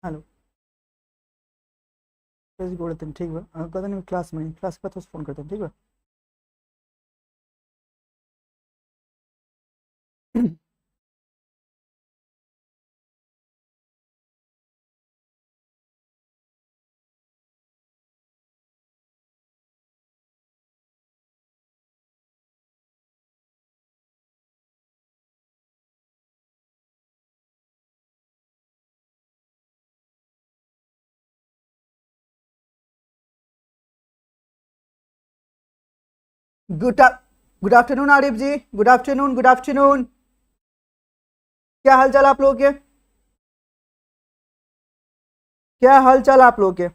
Hello कैसे बोलते हैं ठीक बा कहते नहीं क्लास में क्लास पर तो फ़ोन करते हैं ठीक बा good good afternoon Arif ji. Good afternoon good afternoon. क्या हाल चाल आप लोगों के? क्या हाल चाल आप लोगों के?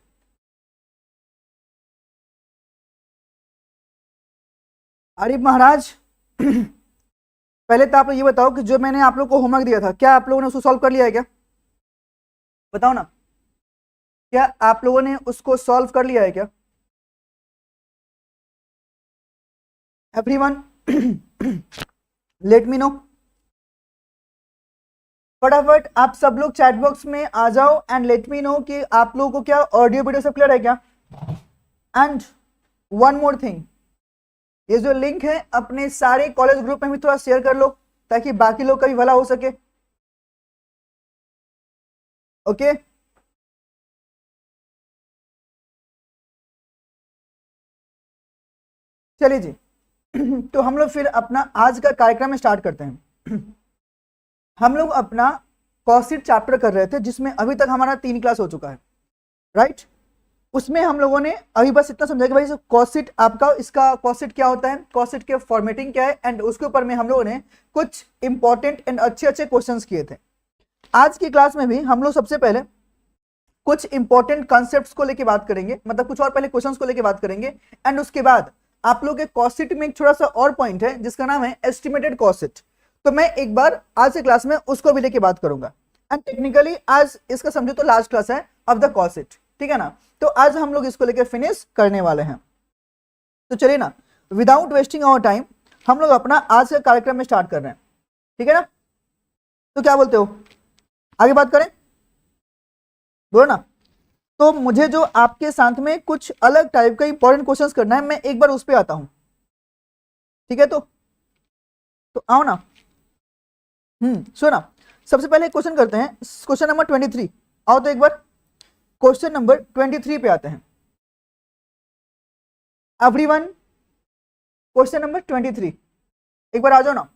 आरिफ महाराज पहले तो आप लोग ये बताओ कि जो मैंने आप लोग को होमवर्क दिया था क्या आप लोगों ने उसको सॉल्व कर लिया है क्या? बताओ ना। क्या आप लोगों ने उसको सॉल्व कर लिया है क्या? Everyone let me no. फटाफट आप सब लोग चैट बॉक्स में आ जाओ एंड लेट मी नो कि आप लोगों को क्या ऑडियो वीडियो सब क्लियर है क्या? एंड वन मोर थिंग, ये जो लिंक है अपने सारे कॉलेज ग्रुप में भी थोड़ा शेयर कर लो ताकि बाकी लोग का भी भला हो सके। ओके चलिए जी तो हम लोग फिर अपना आज का कार्यक्रम स्टार्ट करते हैं। हम लोग अपना कॉसिट चैप्टर कर रहे थे जिसमें अभी तक हमारा 3 क्लास हो चुका है, राइट। उसमें हम लोगों ने अभी बस इतना समझा कि भाई कॉसिट आपका इसका कॉसिट क्या होता है, कॉसिट के फॉर्मेटिंग क्या है, एंड उसके ऊपर में हम लोगों ने कुछ इंपॉर्टेंट एंड अच्छे अच्छे क्वेश्चंस किए थे। आज की क्लास में भी हम लोग सबसे पहले कुछ इंपॉर्टेंट कॉन्सेप्ट्स को लेके बात करेंगे, मतलब कुछ और पहले क्वेश्चंस को लेके बात करेंगे, एंड उसके बाद आप लोग के कॉस्ट में एक थोड़ा सा और पॉइंट है जिसका नाम है एस्टिमेटेड कॉस्ट। तो मैं एक बार आज के क्लास में उसको भी लेके बात करूंगा। एंड टेक्निकली आज इसका समझो तो लास्ट क्लास है ऑफ द कॉस्ट, ठीक है ना। तो आज हम लोग इसको लेके फिनिश करने वाले हैं। तो चलिए ना, विदाउट वेस्टिंग आवर टाइम हम लोग अपना आज का कार्यक्रम में स्टार्ट कर रहे हैं, ठीक है ना। तो क्या बोलते हो, आगे बात करें? बोलो ना। तो मुझे जो आपके साथ में कुछ अलग टाइप का इंपॉर्टेंट क्वेश्चंस करना है, मैं एक बार उस पे आता हूं, ठीक है। तो आओ ना। सुना, सबसे पहले क्वेश्चन करते हैं, क्वेश्चन नंबर 23। आओ तो एक बार क्वेश्चन नंबर 23 पे आते हैं एवरीवन। क्वेश्चन नंबर 23 एक बार आ जाओ ना।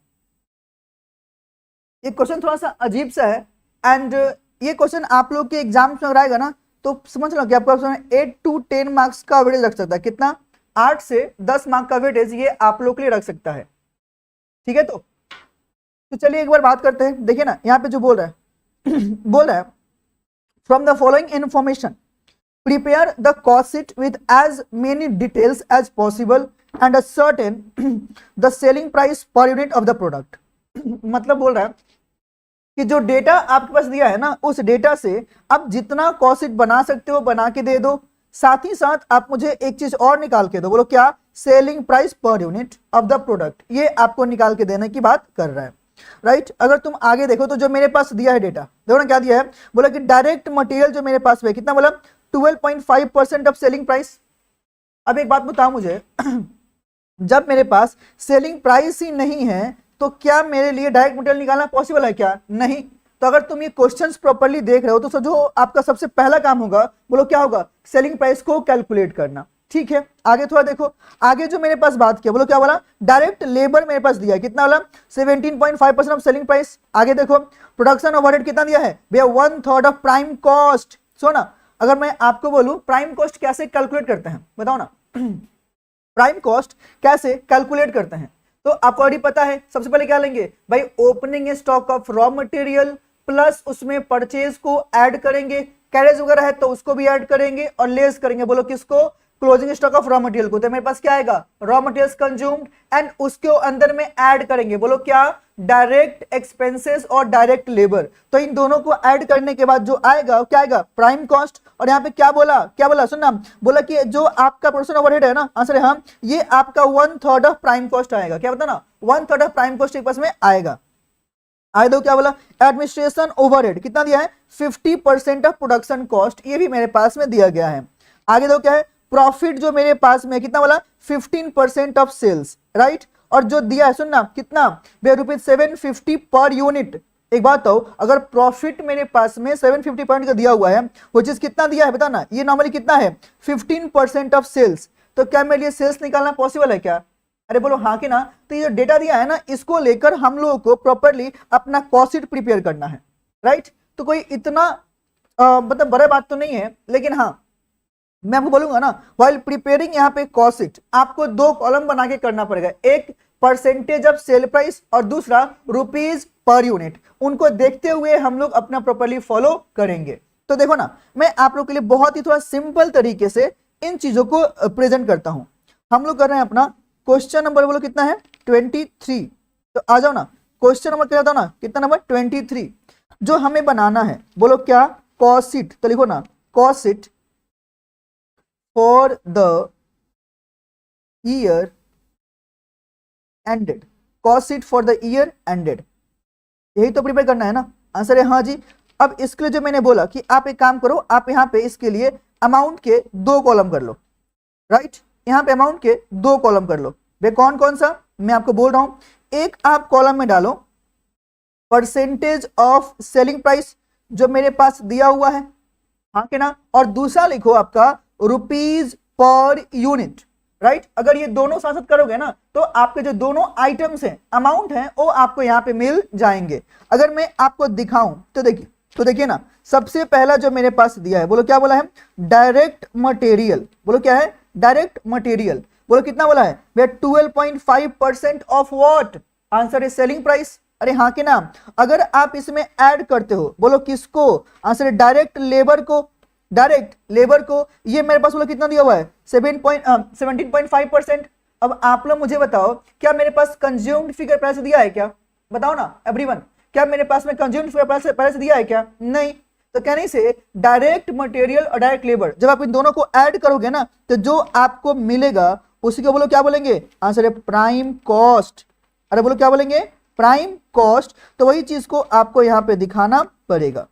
ये क्वेश्चन थोड़ा सा अजीब सा है एंड ये क्वेश्चन आप लोग के एग्जाम्स में अगर आएगा ना तो समझ लो कि आपको 8 to 10 मार्क्स का वेटेज रख सकता है। कितना? 8 से 10 मार्क का वेटेज ये आप लोग के लिए रख सकता है, ठीक है। तो चलिए एक बार बात करते हैं। देखिए ना यहाँ पे जो बोल रहा है बोल रहा है from the following information prepare the cost sheet with as many details as possible and ascertain the selling price per unit of the product. मतलब बोल रहा है कि जो डेटा आपके पास दिया है ना उस डेटा से आप जितना कॉस्ट शीट बना सकते हो बना के दे दो, साथ ही साथ आप मुझे एक चीज और निकाल के दो। बोलो क्या? Selling price per unit of the product, ये आपको निकाल के देने की बात कर रहा है, राइट। अगर तुम आगे देखो तो जो मेरे पास दिया है डेटा, देखो ना क्या दिया है। बोला कि डायरेक्ट मटेरियल जो मेरे पास है कितना, बोला 12.5% ऑफ सेलिंग प्राइस। अब एक बात बताओ मुझे जब मेरे पास सेलिंग प्राइस ही नहीं है तो क्या मेरे लिए डायरेक्ट मटेरियल निकालना पॉसिबल है क्या? नहीं। तो अगर तुम ये क्वेश्चंस प्रॉपर्ली देख रहे हो तो जो आपका सबसे पहला काम होगा, बोलो क्या होगा? सेलिंग प्राइस को कैलकुलेट करना, ठीक है। आगे थोड़ा देखो, आगे जो मेरे पास बात किया, बोलो क्या बोला? डायरेक्ट लेबर मेरे पास दिया है, कितना बोला? 17.5% ऑफ सेलिंग प्राइस। आगे देखो प्रोडक्शन ओवरहेड कितना दिया है भैया? 1/3 ऑफ प्राइम कॉस्ट। सो ना, अगर मैं आपको बोलूं प्राइम कॉस्ट कैसे कैलकुलेट करते हैं बताओ ना प्राइम कॉस्ट कैसे कैलकुलेट करते हैं तो आपको ऑलरेडी पता है। सबसे पहले क्या लेंगे भाई? Opening stock of raw material plus उसमें परचेज को ऐड करेंगे, कैरेज वगैरह है तो उसको भी ऐड करेंगे और लेस करेंगे। बोलो किसको? Closing stock of raw material को। तो मेरे पास क्या आएगा? रॉ मटेरियल्स कंज्यूम्ड एंड उसके अंदर में ऐड करेंगे, बोलो क्या? डायरेक्ट एक्सपेंसेस और डायरेक्ट लेबर। तो इन दोनों को ऐड करने के बाद जो आएगा क्या आएगा? Prime cost. और यहाँ पे क्या बोला? क्या बोला? सुनना, बोला कि जो आपका प्रोडक्शन ओवरहेड है ना, आंसर है हाँ, ये आपका 1/3 ऑफ प्राइम कॉस्ट आएगा। क्या बता ना? 1/3 ऑफ प्राइम कॉस्ट एक पास में आएगा। आगे दो क्या बोला, एडमिनिस्ट्रेशन ओवरहेड कितना दिया है, 50% ऑफ प्रोडक्शन कॉस्ट, ये भी मेरे पास में दिया गया है। आगे दो क्या है, प्रॉफिट जो मेरे पास में कितना बोला, 15% ऑफ सेल्स, राइट। और जो दिया है सुनना कितना, ₹750 पर यूनिट। एक बात हो, अगर प्रॉफिट मेरे पास में 750 पॉइंट का दिया हुआ है, वो चीज कितना दिया है बताना, ये नॉर्मली कितना है, 15% ऑफ सेल्स। तो क्या मेरे लिए सेल्स निकालना पॉसिबल है क्या, अरे बोलो हाँ कि ना। तो ये जो डेटा दिया है ना, इसको लेकर हम लोगों को प्रॉपरली अपना कॉस्ट शीट प्रिपेयर करना है, राइट। तो कोई इतना मतलब बड़ा बात तो नहीं है, लेकिन हाँ मैं आपको बोलूंगा ना, व्हाइल प्रिपेयरिंग यहाँ पे कॉस्ट शीट आपको 2 कॉलम बना के करना पड़ेगा, एक परसेंटेज ऑफ सेल प्राइस और दूसरा रुपीज पर यूनिट। उनको देखते हुए हम लोग अपना प्रॉपरली फॉलो करेंगे। तो देखो ना, मैं आप लोग के लिए बहुत ही थोड़ा सिंपल तरीके से इन चीजों को प्रेजेंट करता हूं। हम लोग कर रहे हैं अपना क्वेश्चन नंबर बोलो कितना है, 23। तो आ जाओ ना, क्वेश्चन नंबर क्या था ना, कितना नंबर 23। जो हमें बनाना है बोलो क्या, कॉस्ट शीट। तो लिखो ना, cost sheet for the year ended, cost sheet for the year ended, यही तो प्रिपेयर करना है ना। आंसर है हाँ जी। अब इसके लिए जो मैंने बोला कि आप एक काम करो, आप यहाँ पे इसके लिए अमाउंट के 2 कॉलम कर लो, राइट। यहाँ पे अमाउंट के 2 कॉलम कर लो। वे कौन कौन सा मैं आपको बोल रहा हूं, एक आप कॉलम में डालो परसेंटेज ऑफ सेलिंग प्राइस जो मेरे पास दिया हुआ है, हाँ के ना, और दूसरा लिखो आपका रुपीज पर यूनिट, राइट। अगर ये दोनों साथ साथ करोगे ना, तो आपके जो दोनों आइटम्स हैं, अमाउंट हैं, वो आपको यहाँ पे मिल जाएंगे। अगर मैं आपको दिखाऊं तो देखिए ना, सबसे पहला जो मेरे पास दिया है, बोलो क्या बोला है, डायरेक्ट मटेरियल। बोलो क्या है, डायरेक्ट मटेरियल। बोलो कितना बोला है, 12.5% ऑफ व्हाट, आंसर है सेलिंग प्राइस। अरे हाँ के ना, अगर आप इसमें ऐड करते हो, बोलो किसको, आंसर है डायरेक्ट लेबर को, डायरेक्ट लेबर को। ये मेरे पास बोलो कितना दिया हुआ है, 17.5%। अब आप लोग मुझे बताओ, क्या मेरे पास कंज्यूम्ड फिगर प्राइस दिया है क्या, बताओ ना एवरीवन, क्या मेरे पास में कंज्यूम्ड फिगर प्राइस दिया है क्या, नहीं। तो कहने से डायरेक्ट मटेरियल और डायरेक्ट लेबर, जब आप इन दोनों को ऐड करोगे ना, तो जो आपको मिलेगा उसी को बोलो क्या बोलेंगे, आंसर है प्राइम कॉस्ट। अरे बोलो क्या बोलेंगे, प्राइम कॉस्ट। तो वही चीज को आपको यहाँ पे दिखाना पड़ेगा।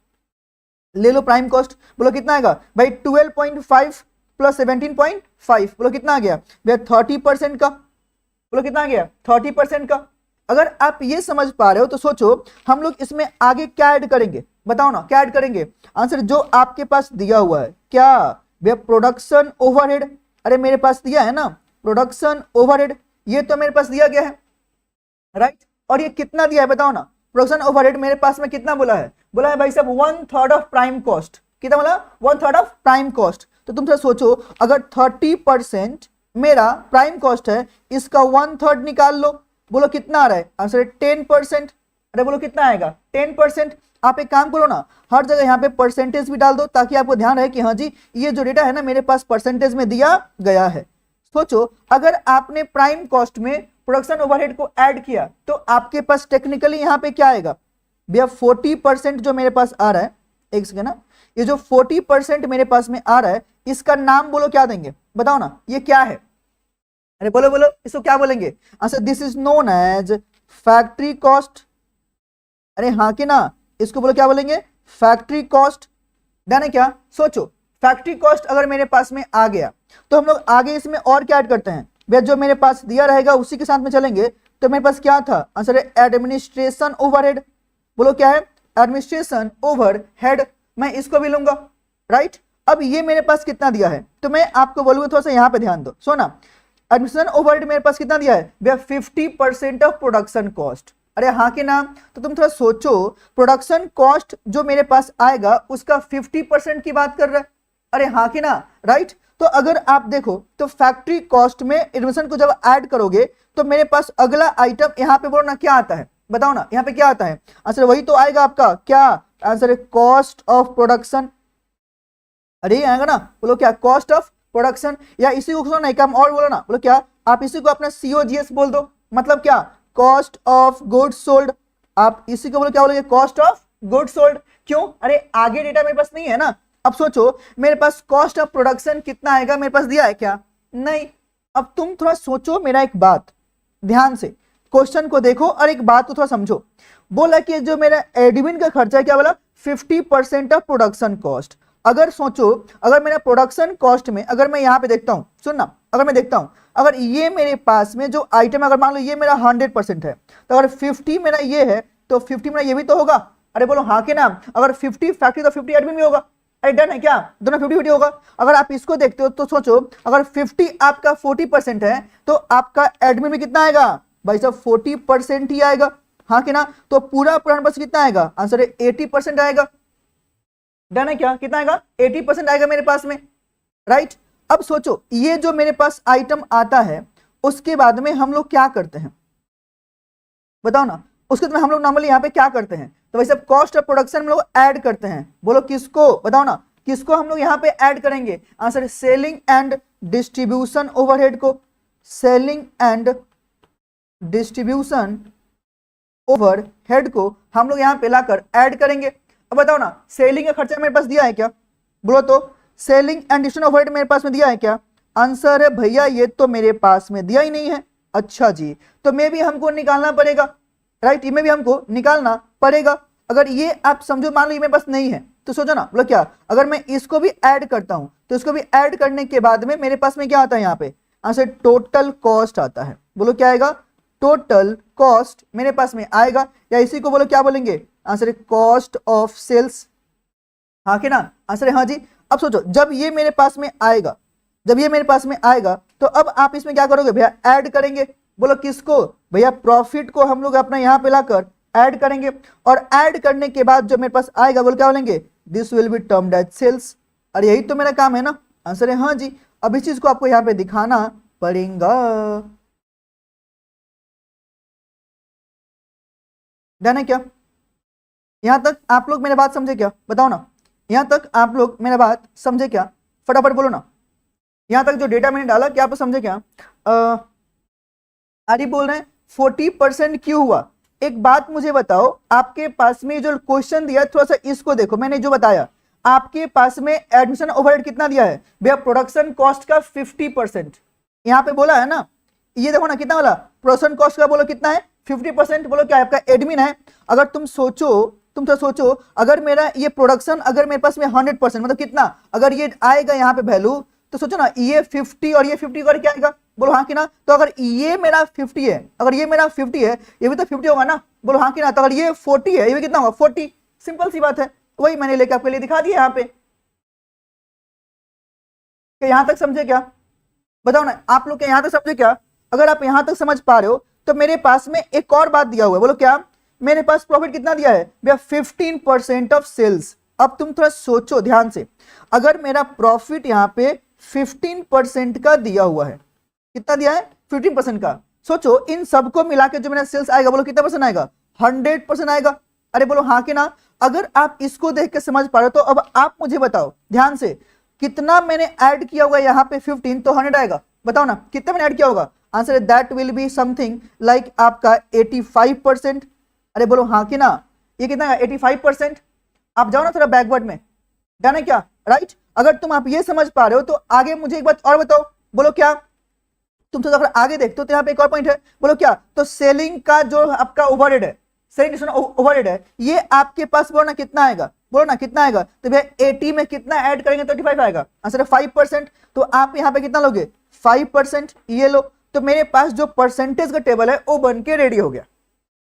ले लो प्राइम कॉस्ट, बोलो कितना आएगा भाई, 12.5 प्लस 17.5, बोलो कितना आ गया भैया, 30% का। बोलो कितना आ गया, 30% का। अगर आप ये समझ पा रहे हो तो सोचो हम लोग इसमें आगे क्या ऐड करेंगे, बताओ ना क्या ऐड करेंगे। आंसर जो आपके पास दिया हुआ है, क्या भैया, प्रोडक्शन ओवरहेड। अरे मेरे पास दिया है ना प्रोडक्शन ओवरहेड, ये तो मेरे पास दिया गया है, राइट। और ये कितना दिया है बताओ ना, प्रोडक्शन ओवरहेड मेरे पास में कितना बोला है भाई साहब 1/3 ऑफ प्राइम कॉस्ट। कितना बोला, 1/3 ऑफ प्राइम कॉस्ट। तो तुम थोड़ा सोचो, अगर 30% मेरा प्राइम कॉस्ट है, इसका 1/3 निकाल लो, बोलो कितना आ रहा है, आंसर है 10%। अरे बोलो कितना आएगा, 10%। आप एक काम करो ना, हर जगह यहाँ पे परसेंटेज भी डाल दो, ताकि आपको ध्यान रहे कि हाँ जी ये जो डेटा है ना मेरे पास परसेंटेज में दिया गया है। सोचो अगर आपने प्राइम कॉस्ट में प्रोडक्शन ओवरहेड को ऐड किया, तो आपके पास टेक्निकली यहाँ पे क्या आएगा भैया, 40% जो मेरे पास आ रहा है, एक सेकेंड ना, ये जो 40% मेरे पास में आ रहा है, इसका नाम बोलो क्या देंगे, बताओ ना ये क्या है। अरे बोलो बोलो, इसको क्या बोलेंगे, answer this is known as factory cost. अरे हाँ कि ना, इसको बोलो क्या बोलेंगे, फैक्ट्री कॉस्ट। डन है क्या। सोचो फैक्ट्री कॉस्ट अगर मेरे पास में आ गया, तो हम लोग आगे इसमें और क्या ऐड करते हैं भैया, जो मेरे पास दिया रहेगा उसी के साथ में चलेंगे। तो मेरे पास क्या था, आंसर है एडमिनिस्ट्रेशन ओवरहेड। बोलो क्या है, एडमिनिस्ट्रेशन ओवरहेड। मैं इसको भी लूंगा, राइट। अब ये मेरे पास कितना दिया है, तो मैं आपको बोलूंगा थोड़ा सा यहाँ पे ध्यान दो। सोना, एडमिनिस्ट्रेशन ओवरहेड मेरे पास कितना दिया है भैया, 50% ऑफ प्रोडक्शन कॉस्ट। अरे हाँ कि ना, तो तुम थोड़ा सोचो, प्रोडक्शन कॉस्ट जो मेरे पास आएगा उसका 50% की बात कर रहा है। अरे हाँ कि ना, राइट। तो अगर आप देखो तो फैक्ट्री कॉस्ट में एडमिशन को जब ऐड करोगे, तो मेरे पास अगला आइटम यहाँ पे बोलो ना क्या आता है, बताओ ना यहाँ पे क्या आता है, आंसर वही तो आएगा आपका, क्या आंसर है कॉस्ट ऑफ प्रोडक्शन। अरे आएगा ना, बोलो क्या, कॉस्ट ऑफ प्रोडक्शन। या इसी को सुनो ना, एक काम और बोलो ना, बोलो क्या, आप इसी को अपना COGS बोल दो, मतलब क्या, कॉस्ट ऑफ गुड्स सोल्ड। आप इसी को बोलो क्या बोलोगे, कॉस्ट ऑफ गुड्स सोल्ड। क्यों, अरे आगे डेटा मेरे पास नहीं है ना। अब सोचो मेरे पास कॉस्ट ऑफ प्रोडक्शन कितना आएगा, मेरे पास दिया है क्या, नहीं। अब तुम थोड़ा सोचो मेरा एक बात ध्यान से, क्वेश्चन को देखो और एक बात को थोड़ा समझो। बोला कि जो मेरा एडमिन का खर्चा है, क्या बोला, 50% ऑफ प्रोडक्शन कॉस्ट। अगर सोचो, अगर मेरा प्रोडक्शन कॉस्ट में अगर मैं यहाँ पे देखता हूँ, सुनना, अगर मैं देखता हूँ अगर ये मेरे पास में जो आइटम, अगर मान लो ये मेरा 100% है, तो अगर 50 मेरा ये है तो 50 मेरा ये भी तो होगा। अरे बोलो हाँ के ना, अगर 50 फैक्ट्री तो 50 एडमिन भी होगा। अरे डन है क्या, दोनों 50-50 होगा। अगर आप इसको देखते हो तो सोचो, अगर 50 आपका 40% है तो आपका एडमिन में कितना आएगा भाई साहब, 40% ही आएगा, हाँ कि ना। तो पूरा परसेंट कितना आएगा, आंसर है 80% आएगा। डन है क्या, कितना आएगा, 80% आएगा मेरे पास में, राइट। अब सोचो ये जो मेरे पास आइटम आता है उसके बाद में हम लोग क्या करते हैं, बताओ ना। उसके बाद हम लोग नॉर्मली यहाँ पे क्या करते हैं, तो वैसे कॉस्ट ऑफ प्रोडक्शन हम लोग ऐड करते हैं। बोलो किसको, बताओ ना, किसको हम लोग यहाँ पे ऐड करेंगे, answer selling and distribution overhead को, सेलिंग एंड डिस्ट्रीब्यूशन ओवरहेड को हम लोग यहाँ पे लाकर ऐड करेंगे। अब बताओ ना, सेलिंग का खर्चा मेरे पास दिया है क्या, बोलो तो सेलिंग एंड डिस्ट्रीब्यूशन ओवरहेड मेरे पास में दिया है क्या, आंसर है भैया ये तो मेरे पास में दिया ही नहीं है। अच्छा जी, तो मे भी हमको निकालना पड़ेगा, राइट, में भी हमको निकालना पड़ेगा। अगर ये आप समझो, मान लो ये मेरे पास नहीं है तो सोचो ना, बोलो क्या, अगर मैं इसको भी ऐड करता हूं तो इसको भी ऐड करने के बाद में मेरे पास में क्या आता है, यहाँ पे आंसर टोटल कॉस्ट आता है। बोलो क्या आएगा, टोटल कॉस्ट मेरे पास में आएगा, या इसी को बोलो क्या बोलेंगे, आंसर है कॉस्ट ऑफ सेल्स, हाँ कि ना, आंसर है हाँ जी। अब सोचो जब ये मेरे पास में आएगा, जब ये मेरे पास में आएगा तो अब आप इसमें क्या करोगे भैया, ऐड करेंगे। बोलो किसको भैया, प्रॉफिट को हम लोग अपना यहाँ पे लाकर ऐड करेंगे, और ऐड करने के बाद जो मेरे पास आएगा बोलो क्या बोलेंगे, this will be termed as sales. और यही तो मेरा काम है ना, आंसर है हाँ जी। अब इस चीज को आपको यहाँ पे दिखाना पड़ेगा। डन है क्या, यहां तक आप लोग मेरी बात समझे क्या, बताओ ना, यहां तक आप लोग मेरी बात समझे क्या, फटाफट बोलो ना। यहां तक जो डेटा मैंने डाला क्या आप समझे क्या, आदि बोल रहे हैं 40% क्यों हुआ। एक बात मुझे बताओ, आपके पास में जो क्वेश्चन दिया थोड़ा सा इसको देखो, मैंने जो बताया आपके पास में एडमिशन ओवरहेड कितना दिया है भैया, प्रोडक्शन कॉस्ट का 50%, यहाँ पे बोला है ना, ये देखो ना कितना वाला प्रोडक्शन कॉस्ट का, बोलो कितना है 50%, बोलो क्या आपका एडमिन है। अगर तुम सोचो, तुम तो सोचो अगर मेरा ये प्रोडक्शन अगर मेरे पास में 100% मतलब कितना, अगर ये आएगा यहाँ पे वैल्यू, तो सोचो ना ये 50 और ये 50 कर क्या आएगा, बोलो हाँ कि ना। तो अगर ये मेरा 50 है, अगर ये मेरा 50 है, ये भी तो 50 होगा ना, बोलो हाँ कि ना। तो अगर ये 40 है, ये भी कितना होगा 40, सिंपल सी बात है, वही मैंने लेके आपके लिए दिखा दिया यहाँ पे। यहां तक समझे क्या, बताओ ना आप लोग, यहां तक समझे क्या। अगर आप यहां तक समझ पा रहे हो तो मेरे पास में एक और बात दिया हुआ है, बोलो क्या, मेरे पास प्रॉफिट कितना दिया है भैया, 15% ऑफ सेल्स। अब तुम थोड़ा सोचो ध्यान से, अगर मेरा प्रॉफिट यहाँ पे 15% का दिया हुआ है, कितना दिया है 15% का, सोचो इन सबको मिला के जो मेरा सेल्स आएगा, बोलो कितना परसेंट आएगा, 100% आएगा। अरे बोलो हाँ कि ना। अगर आप इसको देख के समझ पा रहे हो तो अब आप मुझे बताओ ध्यान से, कितना मैंने ऐड किया होगा यहाँ पे 15, तो 100 आएगा, बताओ ना कितना मैंने ऐड किया होगा, आंसर है that will be something like आपका 85%। अरे बोलो हाँ कि ना, ये कितना है 85%। आप जाओ ना थोड़ा बैकवर्ड में, डन है क्या, राइट। अगर तुम आप ये समझ पा रहे हो तो आगे मुझे एक बात और बताओ, बोलो क्या, तुम तो अगर आगे देखते हो तो यहाँ पे एक और पॉइंट है, बोलो क्या, तो सेलिंग का जो आपका ओवरहेड है, सेलिंग ओवरहेड है, ये आपके पास बोलो ना कितना आएगा, बोलो ना कितना आएगा, तो भैया 80 में कितना ऐड करेंगे तो 85 आएगा, आंसर है 5%। तो आप यहाँ पे कितना लोगे 5%, ये लो। तो मेरे पास जो परसेंटेज का टेबल है वो बन के रेडी हो गया,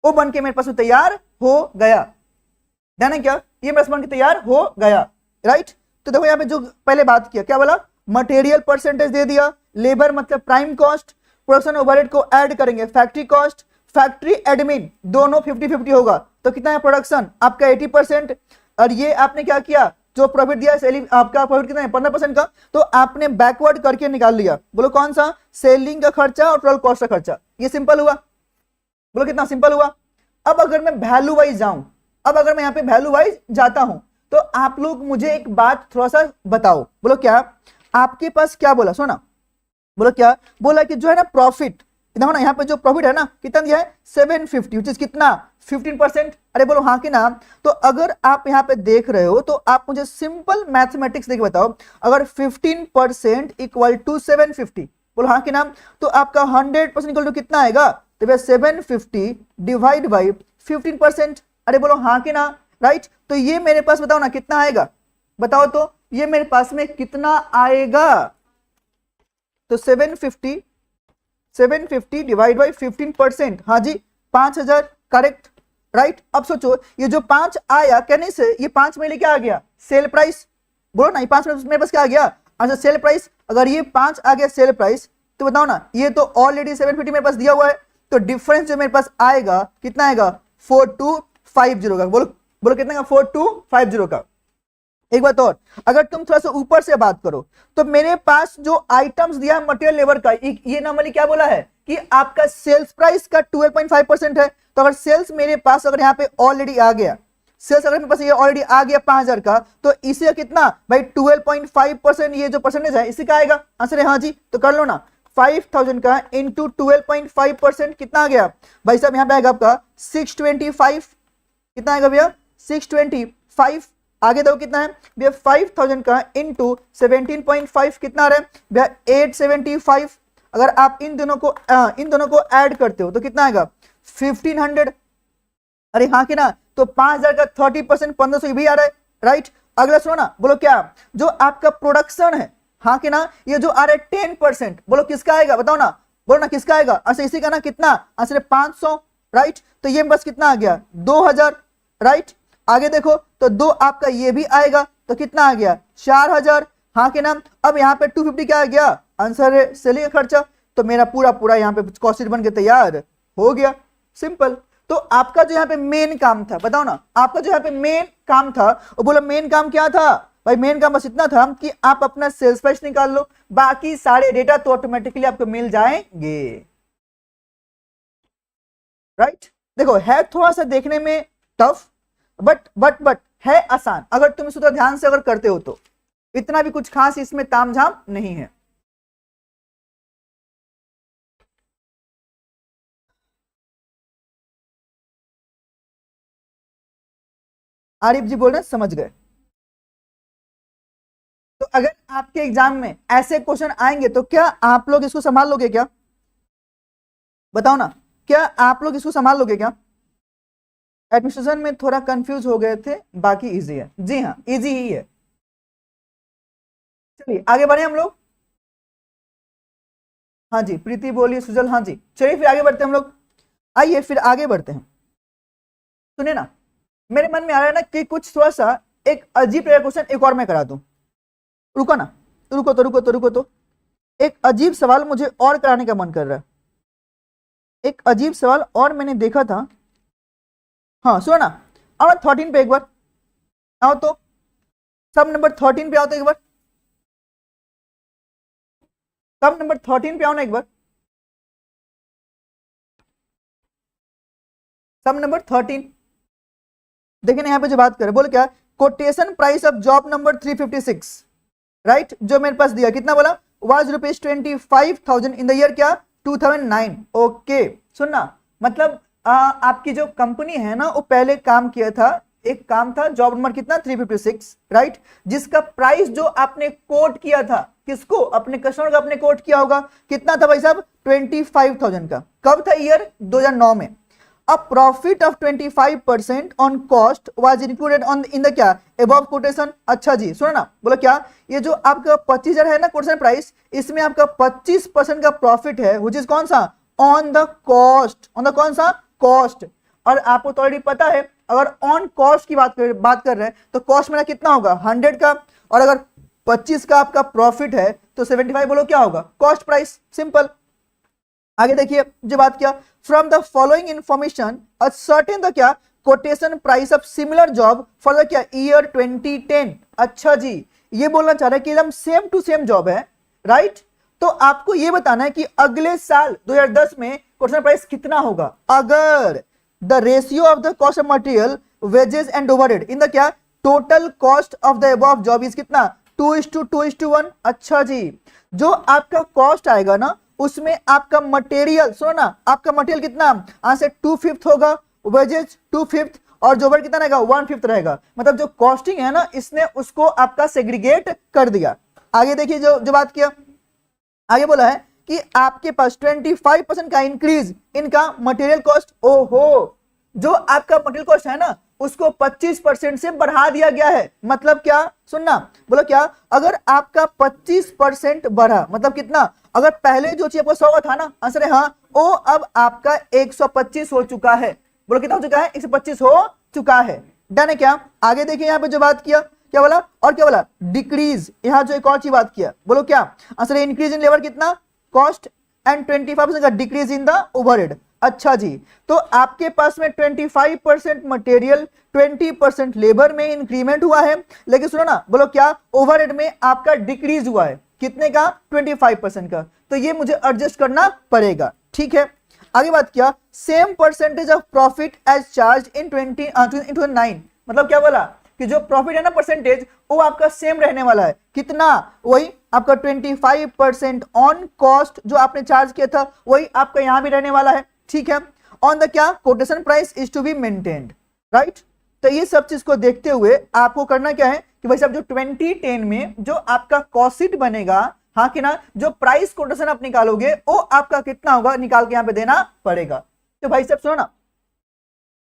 वो बन के मेरे पास तैयार हो गया, डन है क्या, ये मेरे पास बन के तैयार हो गया, राइट। तो देखो यहाँ पे जो पहले बात किया, क्या बोला, मटेरियल परसेंटेज दे दिया, लेबर मतलब प्राइम कॉस्ट, प्रोडक्शन ओवरहेड को ऐड करेंगे फैक्ट्री कॉस्ट, फैक्ट्री एडमिन दोनों 50-50 होगा, तो कितना है प्रोडक्शन आपका 80%, और ये आपने क्या किया, जो प्रॉफिट दिया सेलिंग आपका प्रॉफिट कितना है 15% का, तो आपने बैकवर्ड करके निकाल लिया, बोलो कौन सा, सेलिंग का खर्चा और टोटल कॉस्ट का खर्चा, ये सिंपल हुआ, बोलो कितना सिंपल हुआ। अब अगर मैं वैल्यू वाइज जाऊं, अब अगर मैं यहाँ पे वैल्यू वाइज जाता हूं तो आप लोग मुझे एक बात थोड़ा सा बताओ, बोलो क्या, आपके पास क्या बोला, सुना, बोलो क्या बोला कि जो है ना प्रॉफिट, देखो ना यहाँ पे जो प्रॉफिट है ना कितना दिया है 750, विच इज कितना 15%। अरे बोलो हाँ कि ना। तो अगर आप यहाँ पे देख रहे हो तो आप मुझे सिंपल मैथमेटिक्स देख बताओ, अगर 15% इक्वल टू 750, बोलो हाँ कि ना, तो आपका 100% इक्वल टू कितना आएगा, तो तो भैया 750 डिवाइड बाई 15%। अरे बोलो हाँ कि ना, राइट। तो ये मेरे पास बताओ ना कितना आएगा, बताओ तो ये मेरे पास में कितना आएगा। तो 750 डिवाइड बाई 15%, हाँ जी 5000, करेक्ट, राइट। अब सोचो ये जो 5 आया कहने से ये 5 मेरे लिए क्या आ गया, सेल प्राइस। बोलो ना ये 5 मेरे पास क्या आ गया, अच्छा सेल प्राइस। अगर ये 5 आ गया सेल प्राइस तो बताओ ना ये तो ऑलरेडी 750 मेरे पास दिया हुआ है, तो डिफरेंस जो मेरे पास आएगा कितना आएगा, 4250 का। बोलो बोलो कितना का, 4250 का। एक बात और, अगर तुम थोड़ा सा ऊपर से बात करो तो मेरे पास जो आइटम्स दिया है मटेरियल लेबर का, ये नॉर्मली क्या बोला है कि आपका सेल्स प्राइस का 12.5% है। तो अगर सेल्स मेरे पास अगर यहाँ पे ऑलरेडी आ गया, सेल्स अगर मेरे पास ये ऑलरेडी आ गया 5000 का, तो इसे कितना भाई 12.5%, ये जो परसेंटेज है इसी का आएगा आंसर है, हाँ जी। तो कर लो ना 5000 का इंटू 12.5% कितना आ गया भाई साहब, यहाँ पे आएगा आपका 625। कितना आएगा भैया 625। आगे दो कितना है भैया 5000 का इंटू 17.5 कितना आ रहा है भैया 875। अगर आप इन दोनों को ऐड करते हो तो कितना आएगा 1500। अरे हाँ कि ना, तो 5000 का 30% 1500 भी आ रहा है, राइट। अगला सुनो ना, बोलो क्या जो आपका प्रोडक्शन है, हाँ कि ना, ये जो आ रहा है 10%, बोलो किसका आएगा, बताओ ना, बोलो ना किसका आएगा। अच्छा इसी का ना कितना आंसर 500, राइट। तो ये बस कितना आ गया 2000, राइट। आगे देखो तो दो आपका ये भी आएगा तो कितना आ गया 4000, हाँ के नाम। अब यहाँ पे 250 क्या आ गया आंसर है सेलिंग खर्चा। तो मेरा पूरा यहाँ पे कॉस्ट शीट बन के तैयार हो गया, सिंपल। तो आपका जो यहाँ पे मेन काम था, बताओ ना आपका जो यहाँ पे मेन काम था, वो बोलो मेन काम क्या था भाई। मेन काम बस इतना था कि आप अपना सेल्स प्राइस निकाल लो, बाकी सारे डेटा तो ऑटोमेटिकली आपको मिल जाएंगे, राइट। देखो है थोड़ा सा देखने में टफ, बट है आसान अगर तुम इस ध्यान से अगर करते हो तो। इतना भी कुछ खास इसमें तामझाम नहीं है। आरिफ जी बोल रहे हैं समझ गए। तो अगर आपके एग्जाम में ऐसे क्वेश्चन आएंगे तो क्या आप लोग इसको संभाल लोगे क्या, बताओ ना, क्या आप लोग इसको संभाल लोगे क्या। एडमिनिस्ट्रेशन में थोड़ा कंफ्यूज हो गए थे, बाकी इजी है, जी हाँ इजी ही है। चलिए आगे बढ़े हम लोग। हाँ जी प्रीति बोलिए, सुजल हाँ जी। चलिए फिर आगे बढ़ते हैं हम लोग, आइए फिर आगे बढ़ते हैं। सुनिए ना, मेरे मन में आ रहा है ना कि कुछ थोड़ा सा एक अजीब तरह का क्वेश्चन एक और मैं करा दूं। रुको ना, रुको तो एक अजीब सवाल मुझे और कराने का मन कर रहा है। एक अजीब सवाल और मैंने देखा था, हाँ सुनो ना, आओ ना 13 पे एक बार आओ तो, सब नंबर 13 पे आओ तो एक बार, सब नंबर 13 पे आओ ना एक बार, सब नंबर 13। देखिए ना यहाँ पे जो बात करे बोले क्या, quotation price of job number 356, right. जो मेरे पास दिया कितना बोला, वाज ₹25,000 इन द ईयर क्या 2009। ओके सुनना, मतलब आपकी जो कंपनी है ना वो पहले काम किया था, एक काम था जॉब नंबर कितना 356, राइट। जिसका प्राइस जो आपने कोट किया था, किसको, अपने कस्टमर का आपने कोट किया होगा, कितना था भाई साहब 25,000 का। कब था, ईयर 2009 में। A profit of 25% on cost was included on in the क्या above quotation। अच्छा जी सुनो ना, बोलो क्या, ये जो आपका 25,000 है ना कोटेशन प्राइस, इसमें आपका 25% का प्रॉफिट है, which is कौन सा, on the cost, on the कौन सा कॉस्ट। और आपको तो ऑलरेडी पता है अगर ऑन कॉस्ट की बात कर रहे हैं तो कॉस्ट मेरा कितना होगा 100 का, और अगर 25 का आपका प्रॉफिट है तो 75 बोलो क्या होगा कॉस्ट प्राइस, सिंपल। आगे देखिए जो बात किया, from the following information a certain the क्या quotation price of similar job for the क्या ईयर 2010। अच्छा जी, ये बोलना चाह रहा है कि एकदम सेम टू सेम जॉब है, राइट। तो आपको ये बताना है कि अगले साल 2010 में कोटेशन प्राइस कितना होगा अगर the ratio of the cost of material wages and overhead in the क्या total cost of the above job is कितना 2:1। अच्छा जी, जो आपका कॉस्ट आएगा ना उसमें आपका मटेरियल, सुनो ना, आपका मटेरियल कितना यहां से 2/5 होगा, वेजेज 2/5 और जो कितना रहेगा 1/5 रहेगा। मतलब जो कॉस्टिंग है ना इसने उसको आपका सेग्रीगेट कर दिया। आगे देखिए जो बात किया, आगे बोला है कि आपके पास 25% का इंक्रीज इनका मटेरियल कॉस्ट, ओहो, जो आपका मटेरियल कॉस्ट है ना उसको 25% से बढ़ा दिया गया है। मतलब क्या, सुनना, बोलो क्या, अगर आपका 25% बढ़ा मतलब कितना, अगर पहले जो चीज आपको 100 था ना, आंसर है हाँ, वो अब आपका 125 हो चुका है। बोलो कितना हो चुका है, 125 हो चुका है। डन है क्या? आगे देखिए यहाँ पे जो बात किया, क्या बोला, और क्या बोला, डिक्रीज, यहाँ जो एक और चीज बात किया, बोलो क्या आंसर है, इंक्रीज इन लेबर कितना, कॉस्ट एंड 25% का डिक्रीज इन द ओवरहेड। अच्छा जी, तो आपके पास में 25% मटेरियल 20% लेबर में इंक्रीमेंट हुआ है, लेकिन सुनो ना, बोलो क्या, ओवरहेड में आपका डिक्रीज हुआ है, कितने का, 25% का, तो ये मुझे एडजस्ट करना पड़ेगा। ठीक है, आगे बात किया, same percentage of profit as charge in 2029, मतलब क्या बोला कि जो प्रॉफिट है ना परसेंटेज, वो आपका सेम रहने वाला है, कितना, वही आपका 25% ऑन कॉस्ट जो आपने चार्ज किया था वही आपका यहां भी रहने वाला है। ठीक है, ऑन द क्या, quotation price is to be maintained, right. तो ये सब चीज को देखते हुए आपको करना क्या है कि भाई साहब जो 2010 में जो आपका कॉस्ट शीट बनेगा, हाँ कि ना, जो प्राइस कोटेशन आप निकालोगे वो आपका कितना होगा निकाल के यहाँ पे देना पड़ेगा। तो भाई साहब सुनो ना,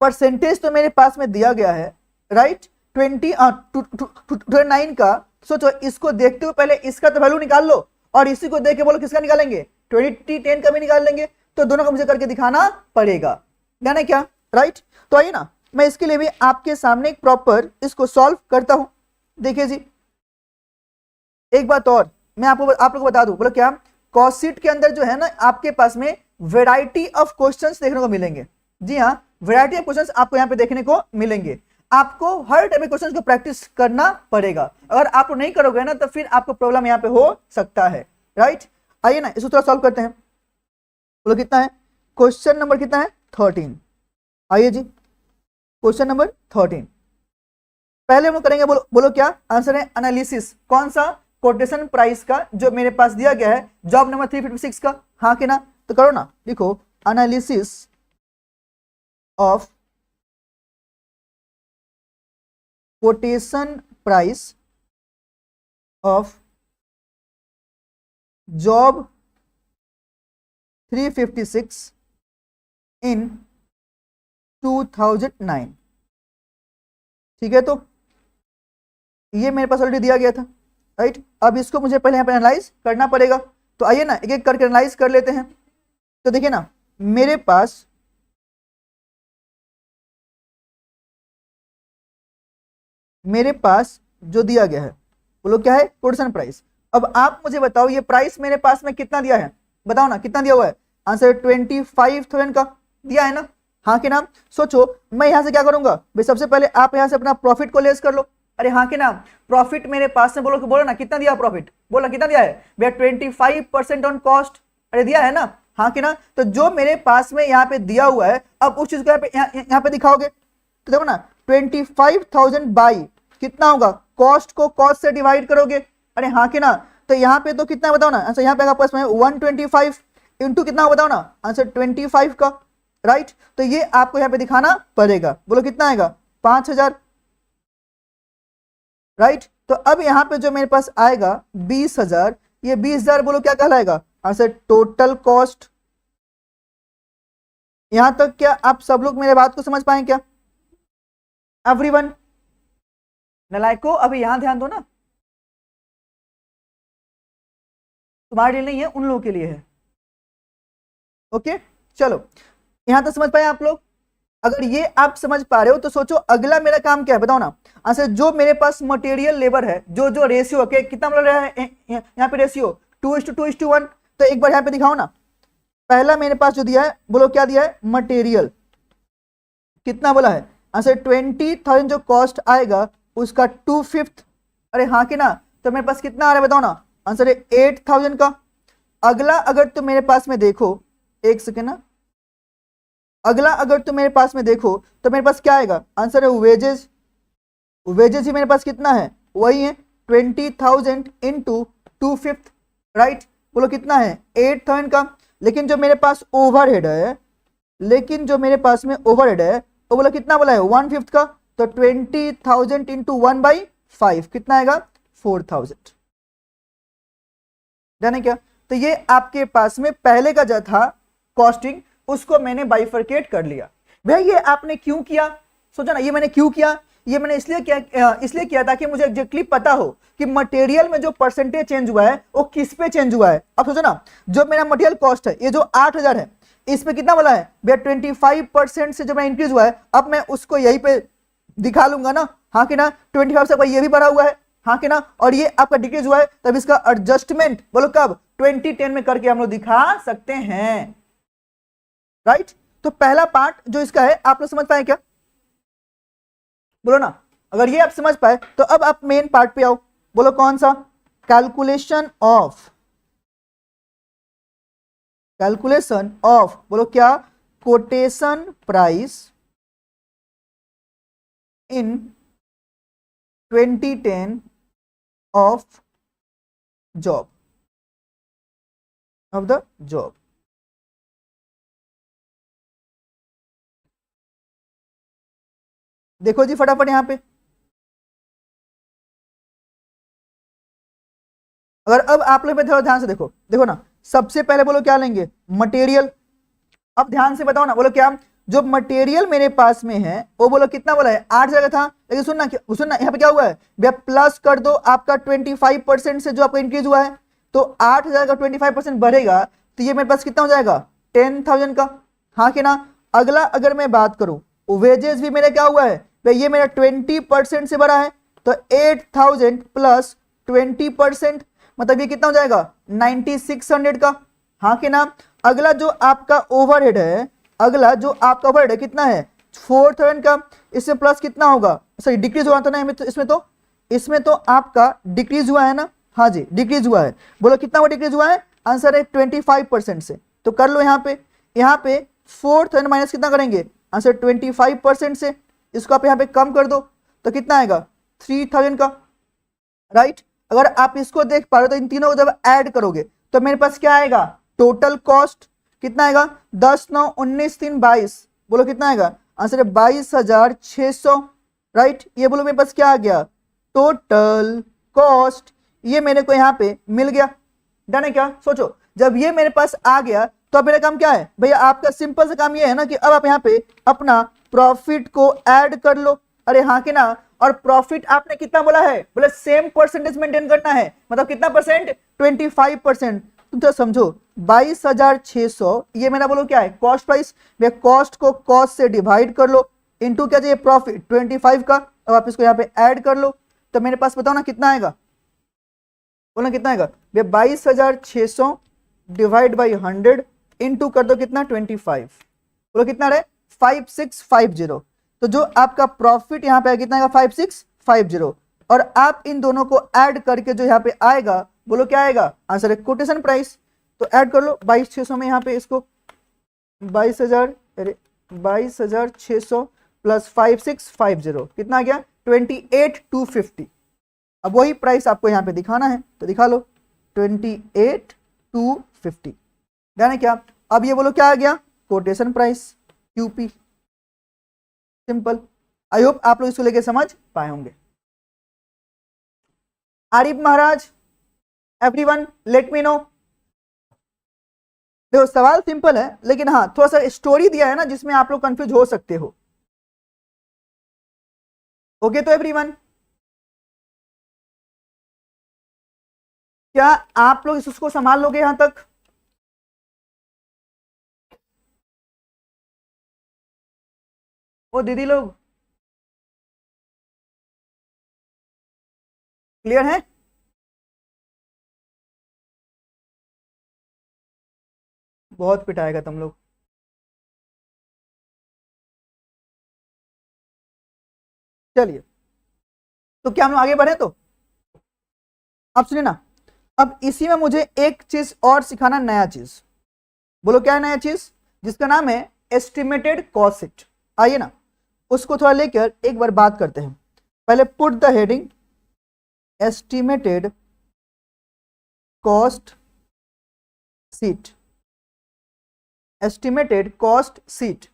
परसेंटेज तो मेरे पास में दिया गया है, राइट, 29 का, सोचो इसको देखते हुए पहले इसका तो वैल्यू निकाल लो और इसी को देख के बोलो किसका निकालेंगे, 2010 का भी निकाल लेंगे, तो दोनों को मुझे करके दिखाना पड़ेगा, जाने क्या, राइट। तो आइए ना, मैं इसके लिए भी आपके सामने एक प्रॉपर इसको सॉल्व करता हूं। देखिए जी, एक बात और मैं आप लोगों को बता दूं, बोलो क्या, कॉस्ट शीट के अंदर जो है ना आपके पास में वैरायटी ऑफ क्वेश्चंस देखने को मिलेंगे। जी हाँ, वैरायटी ऑफ क्वेश्चंस आपको यहाँ पे देखने को मिलेंगे। आपको हर टाइप के क्वेश्चंस को प्रैक्टिस करना पड़ेगा, अगर आप नहीं करोगे ना तो फिर आपको प्रॉब्लम यहाँ पे हो सकता है, राइट। आइए ना इसको थोड़ा सॉल्व करते हैं। बोलो कितना है, क्वेश्चन नंबर कितना है, 13। आइए जी, क्वेश्चन नंबर 13 पहले हम लोग करेंगे, बोलो क्या आंसर है, एनालिसिस, कौन सा, कोटेशन प्राइस का जो मेरे पास दिया गया है जॉब नंबर 356 का, हाँ कि ना, तो करो ना, लिखो analysis of quotation price of job 356 इन 2009। ठीक है, तो ये मेरे पास ऑलरेडी दिया गया था, राइट। अब इसको मुझे पहले यहाँ पे एनालाइज करना पड़ेगा, तो आइए ना एक एक करके एनालाइज कर लेते हैं। तो देखिए ना, मेरे पास जो दिया गया है, बोलो क्या है, कोटेशन प्राइस। अब आप मुझे बताओ ये प्राइस मेरे पास में कितना दिया है, बताओ ना कितना दिया हुआ है, आंसर 25,000 का दिया है ना, हाँ के नाम। सोचो मैं यहां से क्या करूंगा भाई, सबसे पहले आप यहां से अपना प्रॉफिट को लेस कर लो। अरे हाँ के नाम, प्रॉफिट मेरे पास में बोलो ना कितना दिया प्रॉफिट, बोला कितना दिया है भैया, 25% ऑन कॉस्ट, अरे दिया है ना, हाँ के ना। तो जो मेरे पास में यहाँ पे दिया हुआ है, अब उस चीज को यहाँ पे दिखाओगे तो देखो ना, 25,000 बाई कितना होगा, कॉस्ट को कॉस्ट से डिवाइड करोगे, अरे हाँ के ना। तो यहाँ पे तो कितना बताओ ना आंसर, यहाँ पे आपके पास में 125 इंटू कितना बताओ ना आंसर 25 का, राइट। तो ये आपको यहाँ पे दिखाना पड़ेगा, बोलो कितना आएगा, 5,000, राइट। तो अब यहाँ पे जो मेरे पास आएगा 20,000, ये 20,000 बोलो क्या कहलाएगा, आंसर टोटल कॉस्ट। यहां तक क्या आप सब लोग मेरे बात को समझ पाए क्या, एवरीवन? नलायको अभी यहां ध्यान दो ना, तुम्हारे लिए नहीं है, उन लोगों के लिए है। ओके चलो, यहां तक समझ पाए आप लोग? अगर ये आप समझ पा रहे हो तो सोचो अगला मेरा काम क्या है, बताओ ना आंसर। जो मेरे पास मटेरियल लेबर है, जो रेशियो के कितना बोल रहा है यहाँ पे रेशियो 2:1, तो एक बार यहाँ पे दिखाओ ना। पहला मेरे पास जो दिया है, बोलो क्या दिया है, मटेरियल कितना बोला है आंसर 20,000, जो कॉस्ट आएगा उसका 2/5, अरे हाँ कि ना। तो मेरे पास कितना आ रहा है बताओ ना, आंसर है 8,000 का। अगला अगर तुम मेरे पास में देखो, एक सेकेंड ना, अगला अगर तुम मेरे पास में देखो तो मेरे पास क्या आएगा, आंसर है वेजेस। वेजेस ही मेरे पास कितना है, वही है 20,000 इंटू 2/5, राइट। बोलो कितना है 8,000 का। लेकिन जो मेरे पास ओवरहेड है, वो बोला कितना बोला है 1/5 का, तो 20,000 इंटू 1/5 कितना आएगा 4,000, जाने क्या। तो ये आपके पास में पहले का जो था कॉस्टिंग, उसको मैंने बाइफरकेट कर लिया। भैया ये आपने क्यों किया, सोचा ना, ये मैंने क्यों किया, ये मैंने इसलिए किया ताकि मुझे एग्जैक्टली पता हो कि मटेरियल में जो परसेंटेज चेंज हुआ है वो किस पे चेंज हुआ है। अब सोचो ना, जो मेरा मटेरियल कॉस्ट है ये जो 8000 है, इसमें कितना बोला है भैया 25% से जो मैं इंक्रीज हुआ है, अब मैं उसको यहीं पे दिखा लूंगा ना, हाँ कि ना, 25 से ये भी बढ़ा हुआ है, हाँ कि ना, और ये आपका डिक्रीज हुआ है, तब इसका एडजस्टमेंट बोलो कब 2010 में करके हम लोग दिखा सकते हैं, राइट। तो पहला पार्ट जो इसका है आप लोग समझ पाए क्या, बोलो ना, अगर ये आप समझ पाए तो अब आप मेन पार्ट पे आओ, बोलो कौन सा, कैलकुलेशन ऑफ बोलो क्या, quotation price in 2010 of the job. देखो जी फटाफट यहां पे, अगर अब आप लोग थोड़ा ध्यान से देखो, देखो ना, सबसे पहले बोलो क्या लेंगे, मटेरियल। अब ध्यान से बताओ ना, बोलो क्या, जो मटेरियल मेरे पास में है वो बोलो कितना बोला है, 8000 था, लेकिन सुनना यहाँ पे क्या हुआ है भैया, प्लस कर दो आपका 25% से जो आपका इंक्रीज हुआ है, तो 8000 का 25% बढ़ेगा, तो ये मेरे पास कितना हो जाएगा 10,000 का, हाँ कि ना। अगला अगर मैं बात करूं, वेजेस भी मेरा क्या हुआ है भाई, ये मेरा 20% से बढ़ा है, तो 8000 प्लस 20%, मतलब ये कितना हो जाएगा 9600 का, हाँ कि ना। अगला जो आपका ओवरहेड है, कितना है 4000 का, इसमें प्लस कितना होगा, सॉरी डिक्रीज हुआ था ना इसमें तो आपका डिक्रीज हुआ है ना, हाँ जी डिक्रीज हुआ है, बोलो कितना वो डिक्रीज हुआ है, आंसर है 25% से, तो कर लो यहाँ पे 4000 माइनस कितना करेंगे, आंसर 25% से, इसको आप यहाँ पे कम कर दो तो कितना आएगा 3000 का, राइट। अगर आप इसको देख पा रहे हो तो इन तीनों को जब ऐड करोगे तो मेरे पास क्या आएगा, टोटल कॉस्ट कितना आएगा, 10 9 19 3 22, बोलो कितना आएगा, आंसर है 22,600, राइट। ये बोलो मेरे पास क्या आ गया, टोटल कॉस्ट, ये मेरे को यहाँ पे मिल गया, डन है क्या। सोचो जब ये मेरे पास आ गया तो अब मेरा काम क्या है भैया, आपका सिंपल सा काम ये है ना कि अब आप यहाँ पे अपना प्रॉफिट को ऐड कर लो, अरे हाँ कि ना। और प्रॉफिट आपने कितना बोला है, बोले सेम परसेंटेज मेंटेन करना है, मतलब कितना परसेंट 25%, तुम तो समझो 22,600, ये मेरा बोलो क्या है कॉस्ट प्राइस, भैया कॉस्ट को कॉस्ट से डिवाइड कर लो, इनटू क्या चाहिए प्रॉफिट 25 का, अब आप इसको यहाँ पे ऐड कर लो, तो मेरे पास बताओ ना कितना आएगा, बोला कितना आएगा भैया 22,600 डिवाइड बाई 100 इनटू कर दो कितना 25, बोलो कितना रहे 5650, तो जो आपका प्रॉफिट यहाँ पे कितना आएगा 5650, और आप इन दोनों को ऐड करके जो यहाँ पे आएगा बोलो क्या आएगा, आंसर है कोटेशन प्राइस, तो ऐड कर लो 22,600 में यहाँ पे इसको 22,600 प्लस 5650 कितना आ गया 28,250। अब वही प्राइस आपको यहाँ पे दिखाना है तो दिखा लो 28,250, ध्यान है क्या। अब ये बोलो क्या आ गया, quotation price QP, simple. I hope आप लोग इसको लेके समझ पाए होंगे। आरिफ महाराज, एवरीवन लेट मी नो। देखो सवाल सिंपल है, लेकिन हाँ थोड़ा सा स्टोरी दिया है ना जिसमें आप लोग कंफ्यूज हो सकते हो। ओके तो एवरीवन, क्या आप लोग इसको संभाल लोगे यहां तक, वो दीदी लोग क्लियर है। बहुत पिटाएगा तुम लोग। चलिए तो क्या हम लोग आगे बढ़े, तो अब सुनिए ना, अब इसी में मुझे एक चीज और सिखाना, नया चीज, बोलो क्या है नया चीज, जिसका नाम है एस्टिमेटेड कॉस्ट शीट। आइए ना उसको थोड़ा लेकर एक बार बात करते हैं। पहले put the heading estimated cost sheet, estimated cost sheet.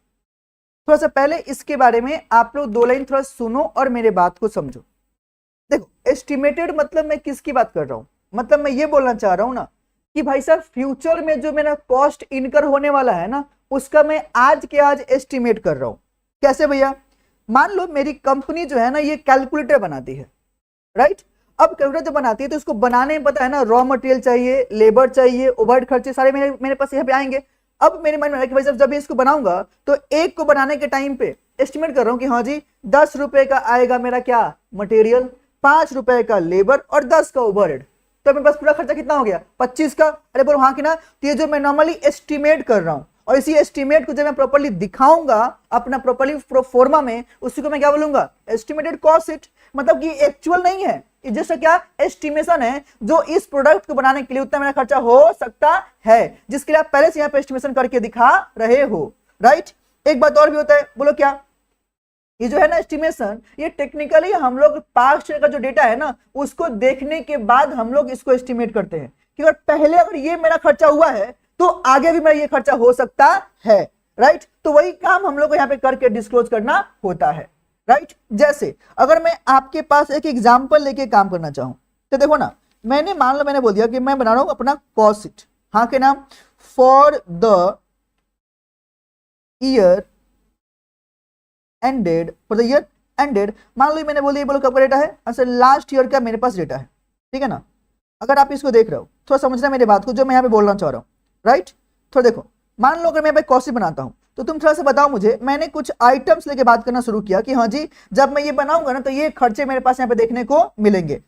थोड़ा सा पहले इसके बारे में आप लोग 2 लाइन थोड़ा सुनो और मेरे बात को समझो। देखो एस्टिमेटेड मतलब मैं किसकी बात कर रहा हूं, मतलब मैं ये बोलना चाह रहा हूं ना कि भाई साहब फ्यूचर में जो मेरा कॉस्ट इनकर होने वाला है ना, उसका मैं आज के आज एस्टिमेट कर रहा हूं। कैसे भैया? मान लो मेरी कंपनी जो है ना ये कैलकुलेटर बनाती है, राइट। अब कैलकुलेटर जब बनाती है तो उसको बनाने में पता है ना, रॉ मटेरियल चाहिए, लेबर चाहिए, ओवरहेड खर्चे सारे मेरे मेरे पास यहाँ पे आएंगे। अब मेरे मन में है कि भाई साहब जब इसको बनाऊंगा तो एक को बनाने के टाइम पे एस्टिमेट कर रहा हूं कि हाँ जी 10 रुपए का आएगा मेरा क्या मटेरियल, 5 रुपए का लेबर और 10 का ओवरहेड। तो मेरे पास पूरा खर्चा कितना हो गया? 25 का। अरे बोलो हाँ कि ना? तो ये जो मैं नॉर्मली एस्टिमेट कर रहा हूं, और इसी एस्टिमेट को जब मैं प्रॉपर्ली दिखाऊंगा अपना प्रॉपर्ली प्रोफॉर्मा में, उसी को मैं क्या बोलूंगा? Estimated cost sheet. मतलब कि एक्चुअल नहीं है, जैसा क्या एस्टिमेशन है, जो इस प्रोडक्ट को बनाने के लिए उतना मेरा खर्चा हो सकता है, जिसके लिए आप पहले से यहाँ पे एस्टिमेशन करके दिखा रहे हो, राइट। एक बात और भी होता है, बोलो क्या? ये जो है ना एस्टिमेशन, ये टेक्निकली हम लोग पास्ट का जो डेटा है ना उसको देखने के बाद हम लोग इसको एस्टिमेट करते हैं कि अगर पहले अगर ये मेरा खर्चा हुआ है तो आगे भी मेरा ये खर्चा हो सकता है, राइट। तो वही काम हम लोग को यहाँ पे करके डिस्क्लोज करना होता है, राइट। जैसे अगर मैं आपके पास एक एग्जांपल लेके काम करना चाहूं तो देखो ना, मान लो मैंने बोल दिया कि मैं बना रहा हूं अपना कॉस्ट शीट, हाँ के नाम, for the year ended, for the year ended. मान लो मैंने बोल दिया, बोलो कब का डेटा है? अच्छा, लास्ट ईयर का मेरे पास डेटा है, ठीक है ना। अगर आप इसको देख रहे हो थोड़ा समझना मेरी बात को जो मैं यहाँ पे बोलना चाह रहा हूँ, राइट। थोड़ा देखो, मान लो अगर मैं यहाँ पे कॉस्ट शीट बनाता हूँ तो तुम थोड़ा सा बताओ मुझे, मैंने कुछ आइटम्स लेके बात करना शुरू किया कि हाँ जी जब मैं ये बनाऊंगा ना तो ये खर्चे मेरे पास यहाँ पे देखने को मिलेंगे।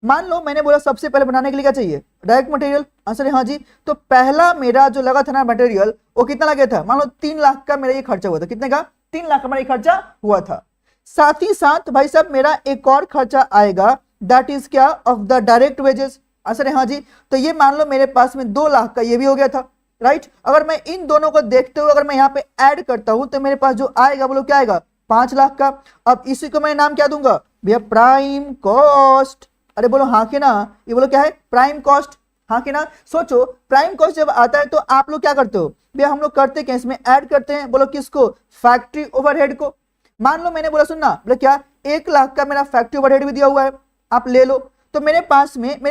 मान लो मैंने बोला सबसे पहले बनाने के लिए क्या चाहिए? Direct material. आंसर है हाँ जी। तो पहला मेरा जो लगा था ना मटेरियल, वो कितना लगा था? मान लो 3 लाख का मेरा ये खर्चा हुआ था। कितने का? 3 लाख का मेरा ये खर्चा हुआ था। साथ ही साथ भाई साहब मेरा एक और खर्चा आएगा, दैट इज क्या? Of the direct wages. Answer है हाँ जी। तो ये मान लो मेरे पास में 2 लाख का ये भी हो गया था, राइट। अगर मैं इन दोनों को देखते हुए अगर मैं यहाँ पे ऐड करता हूं तो मेरे पास जो आएगा बोलो क्या आएगा? 5 लाख का। अब इसी को मैं नाम क्या दूंगा भैया? Prime cost. अरे बोलो हाँ के ना? ये बोलो क्या है? प्राइम कॉस्ट, हाँ के ना? सोचो प्राइम कॉस्ट जब आता है तो आप लोग क्या करते हो भैया? हम लोग करते क्या? इसमें ऐड करते हैं, बोलो किसको? फैक्ट्री ओवरहेड को। मान लो मैंने बोला सुनना, बोले क्या 1 लाख का मेरा फैक्ट्री ओवरहेड भी दिया हुआ है, आप ले लो। तो मेरे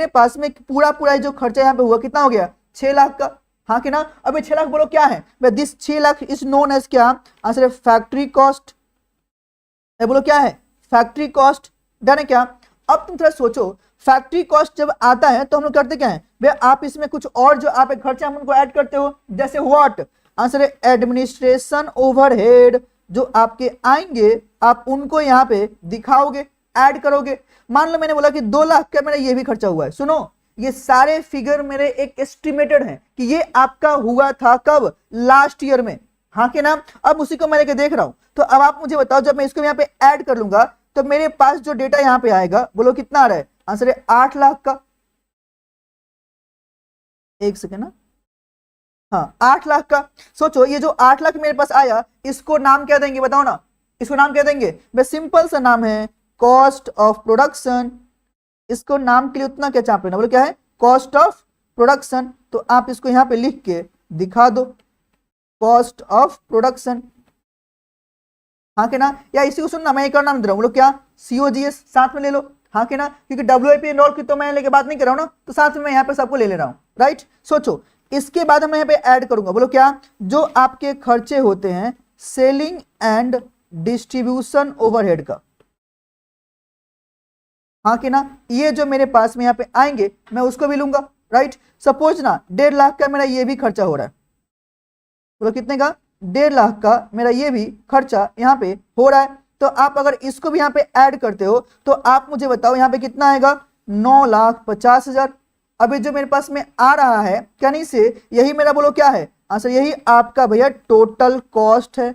पास में पूरा जो खर्चा यहाँ पे हुआ कितना हो गया? 6 लाख का, हाँ कि ना? अब ये 6 लाख बोलो क्या है? This 6 lakh is known as क्या? आंसर है फैक्ट्री कॉस्ट। बोलो क्या है? Factory cost. डन है क्या? अब तुम थोड़ा सोचो, फैक्ट्री कॉस्ट जब आता है तो हम लोग करते क्या है भैया? आप इसमें कुछ और जो आप एक खर्चा हम उनको ऐड करते हो, जैसे व्हाट? आंसर है एडमिनिस्ट्रेशन ओवरहेड। जो आपके आएंगे आप उनको यहाँ पे दिखाओगे, ऐड करोगे। मान लो मैंने बोला कि 2 लाख का मेरा ये भी खर्चा हुआ है। सुनो, ये सारे फिगर मेरे एक एस्टिमेटेड हैं कि ये आपका हुआ था कब? लास्ट ईयर में, हाँ के नाम? अब उसी को मैं लेके देख रहा हूं। तो अब आप मुझे बताओ, जब मैं इसको यहाँ पे ऐड कर लूंगा तो मेरे पास जो डेटा यहाँ पे आएगा बोलो कितना आ रहा है? आंसर है 8 लाख का। एक सेकेंड ना, हाँ 8 लाख का। सोचो ये जो 8 लाख मेरे पास आया, इसको नाम क्या देंगे बताओ ना? इसको नाम क्या देंगे? बस सिंपल सा नाम है कॉस्ट ऑफ प्रोडक्शन। इसको नाम के लिए उतना क्या चाप लेना, बोलो क्या है? Cost of production. तो आप इसको यहाँ पे लिख के दिखा दो, कॉस्ट ऑफ प्रोडक्शन, हाँ के ना? या इसी को सुनना, मैं एक और नाम दे रहा हूँ, बोलो क्या? COGS साथ में ले लो, हाँ के ना? क्योंकि WIP एंड ऑल की तो मैं लेके बात नहीं कर रहा हूँ ना, तो साथ में मैं यहाँ पे सबको ले रहा हूँ, राइट। सोचो इसके बाद मैं यहाँ पे ऐड करूंगा, बोलो क्या? जो आपके खर्चे होते हैं सेलिंग एंड डिस्ट्रीब्यूशन ओवरहेड का, हाँ कि ना? ये जो मेरे पास में यहाँ पे आएंगे मैं उसको भी लूंगा, राइट। सपोज ना 1.5 लाख का मेरा ये भी खर्चा हो रहा है, बोलो कितने का? 1.5 लाख का मेरा ये भी खर्चा यहाँ पे हो रहा है। तो आप अगर इसको भी यहाँ पे ऐड करते हो तो आप मुझे बताओ यहाँ पे कितना आएगा? 9,50,000। अभी जो मेरे पास में आ रहा है यानी से यही मेरा बोलो क्या है? आंसर यही आपका भैया टोटल कॉस्ट है,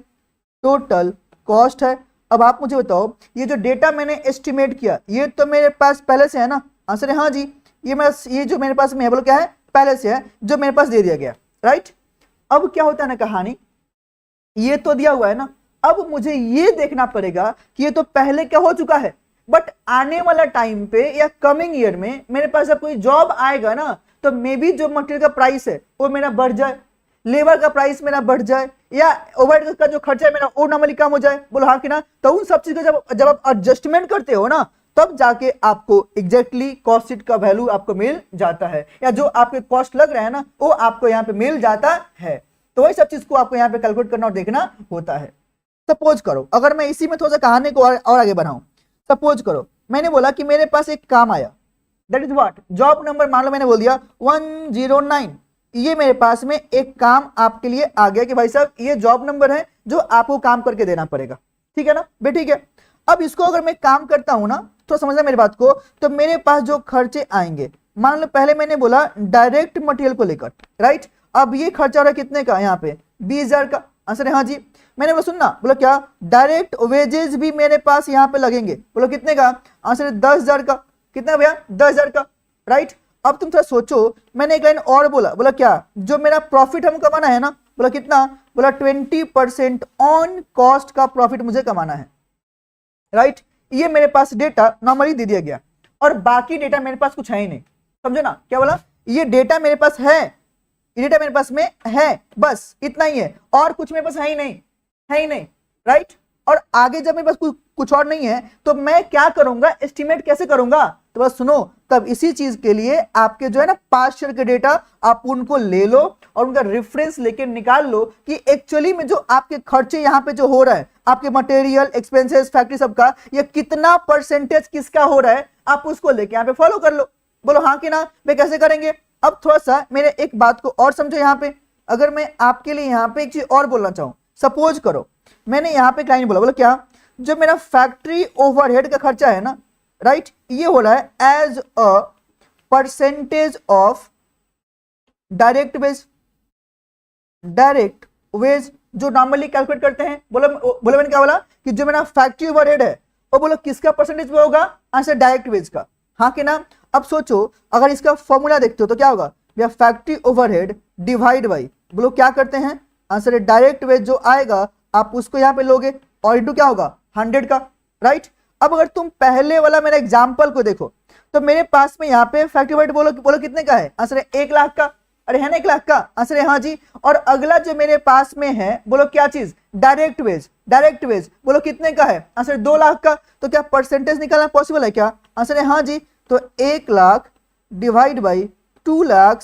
टोटल कॉस्ट है। अब आप मुझे बताओ, ये जो डेटा मैंने एस्टिमेट किया ये तो मेरे पास पहले से है ना? आंसर है हाँ जी। ये जो मेरे पास में बोलो क्या है? पहले से है, जो मेरे पास दे दिया गया, राइट। अब क्या होता है ना कहानी, ये तो दिया हुआ है ना, अब मुझे ये देखना पड़ेगा कि ये तो पहले क्या हो चुका है, बट आने वाला टाइम पे या कमिंग ईयर में मेरे पास जब कोई जॉब आएगा ना तो मे बी जो मटेरियल का प्राइस है वो मेरा बढ़ जाए, लेबर का प्राइस मेरा बढ़ जाए, या ओवरहेड का जो खर्चा है मेरा वो नॉर्मली कम हो जाए, बोलो हाँ कि ना? तो उन सब चीज का जब आप एडजस्टमेंट करते हो ना तब जाके आपको एग्जैक्टली कॉस्ट शीट का वैल्यू आपको मिल जाता है, या जो आपके कॉस्ट लग रहा है ना वो आपको यहाँ पे मिल जाता है। तो वही सब चीज को आपको यहाँ पे कैलकुलेट करना और देखना होता है। सपोज करो अगर मैं इसी में थोड़ा सा कहानी को और आगे बढ़ाऊं, सपोज करो मैंने बोला कि मेरे पास एक काम आया, that is what, job number मान लो मैंने बोल दिया 109। ये मेरे पास में एक काम आपके लिए आ गया कि भाई साहब ये जॉब नंबर है जो आपको काम करके देना पड़ेगा, ठीक है ना बे, ठीक है। अब इसको अगर मैं काम करता हूं ना, तो समझना मेरी बात को, तो मेरे पास जो खर्चे आएंगे, मान लो पहले मैंने बोला डायरेक्ट मटेरियल को लेकर, राइट। अब ये खर्चा हो रहा है कितने का, यहाँ पे 20,000 का। आंसर है हाँ जी। मैंने बोला सुनना, बोला क्या, डायरेक्ट वेजेस भी मेरे पास यहाँ पे लगेंगे, बोलो कितने का, आंसर है 10,000 का। कितना भैया, 10,000 का, राइट। अब तुम थोड़ा सोचो, मैंने एक लाइन और बोला, बोला क्या, जो मेरा प्रॉफिट हम कमाना है ना, बोला कितना, बोला 20% ऑन कॉस्ट का प्रॉफिट मुझे कमाना है, राइट। ये मेरे पास डेटा नॉर्मली दे दिया गया और बाकी डेटा मेरे पास कुछ है ही नहीं, समझो ना क्या बोला, ये डेटा मेरे पास है, ये डेटा मेरे पास में है, बस इतना ही है, और कुछ मेरे पास है ही नहीं, है ही नहीं, राइट। और आगे जब मेरे पास कुछ और नहीं है तो मैं क्या करूंगा, एस्टिमेट कैसे करूंगा, तो बस सुनो, तब इसी चीज के लिए आपके जो है ना पास्ट ईयर के डेटा आप उनको ले लो और उनका रेफरेंस लेके निकाल लो कि एक्चुअली में जो आपके खर्चे यहाँ पे जो हो रहा है, आपके मटेरियल एक्सपेंसेस फैक्ट्री सबका, ये कितना परसेंटेज किसका हो रहा है, आप उसको लेके यहाँ पे फॉलो कर लो। बोलो हाँ कि ना, वे कैसे करेंगे। अब थोड़ा सा मेरे एक बात को और समझो यहाँ पे, अगर मैं आपके लिए यहाँ पे एक चीज और बोलना चाहूँ, सपोज करो मैंने यहाँ पे क्लाइंट बोला, बोला क्या, जो मेरा फैक्ट्री ओवरहेड का खर्चा है ना, राइट, ये हो रहा है as a percentage of direct wage. Direct wage जो नॉर्मली कैलकुलेट करते हैं, बोलो बोलो मैंने क्या बोला कि जो मेरा फैक्ट्री ओवरहेड है वो बोलो किसका परसेंटेज में होगा, आंसर डायरेक्ट वेज का, हाँ कि ना। अब सोचो अगर इसका फॉर्मूला देखते हो तो क्या होगा, या फैक्ट्री ओवरहेड डिवाइड बाई, बोलो क्या करते हैं, आंसर है डायरेक्ट वेज जो आएगा आप उसको यहाँ पे लोगे और इंटू क्या होगा 100 का, राइट। अब अगर तुम पहले वाला मेरा एग्जांपल को देखो तो मेरे पास में यहाँ पे फैक्ट्री ओवरहेड बोलो बोलो कितने का है, आंसर है 1 लाख का, अरे है ना 1 लाख का, आंसर है हाँ जी। और अगला जो मेरे पास में है बोलो क्या चीज, डायरेक्ट वेज, डायरेक्ट वेज बोलो कितने का है, आंसर 2 लाख का। तो क्या परसेंटेज निकालना पॉसिबल है क्या, आंसर है हाँ जी। तो 1 lakh divide by 2 lakh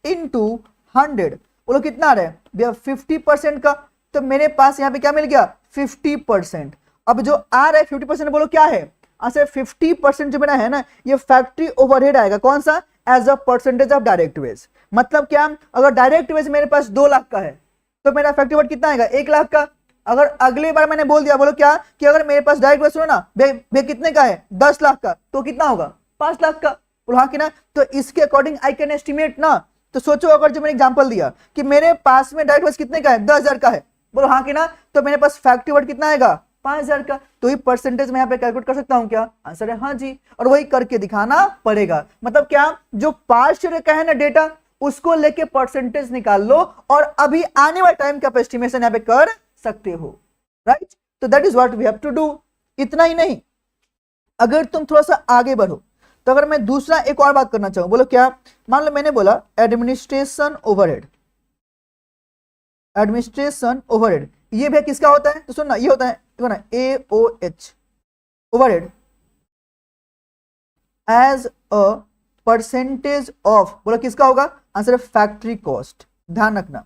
into 100 बोलो कितना आ रहा है भैया 50% का। तो मेरे पास यहाँ पे क्या मिल गया 50%। अब जो आ रहा है 50% बोलो क्या है, आंसर 50% जो मेरा है ना ये फैक्ट्री ओवरहेड आएगा, कौन सा, as a percentage of direct wage. मतलब क्या, अगर डायरेक्ट वेज मेरे पास 2 लाख का है तो मेरा फैक्ट्री ओवरहेड कितना आएगा 1 लाख का। अगर अगली बार मैंने बोल दिया बोलो क्या कि अगर मेरे पास डायरेक्ट वेज सुनो ना भैया कितने का है 10 लाख का, तो कितना होगा 5 लाख का, बोलो हाँ कि ना। तो इसके अकॉर्डिंग आई कैन एस्टिमेट ना। तो सोचो अगर जो मैंने एग्जांपल दिया कि मेरे पास में डायरेक्ट वेज कितने का है 10,000 का है, बोलो हाँ कि ना, तो मेरे पास फैक्ट्री ओवरहेड कितना आएगा 5,000 का। तो ये परसेंटेज मैं यहाँ पे कैलकुलेट कर सकता हूँ क्या, आंसर है हाँ जी। और वही करके दिखाना पड़ेगा, मतलब क्या, जो पास्ट ईयर का है ना डेटा उसको लेके परसेंटेज निकाल लो और अभी आने वाले टाइम का एस्टिमेशन यहाँ पे कर सकते हो, राइट। तो that is what we have to do. इतना ही नहीं, अगर तुम थोड़ा सा आगे बढ़ो तो अगर मैं दूसरा एक और बात करना चाहूँ, बोलो क्या, मान लो मैंने बोला एडमिनिस्ट्रेशन ओवरहेड, एडमिनिस्ट्रेशन ओवरहेड ये भी किसका होता है, तो सुनना ये होता है ना AOH overhead as a percentage of, बोलो किसका होगा, आंसर है फैक्ट्री कॉस्ट। ध्यान रखना,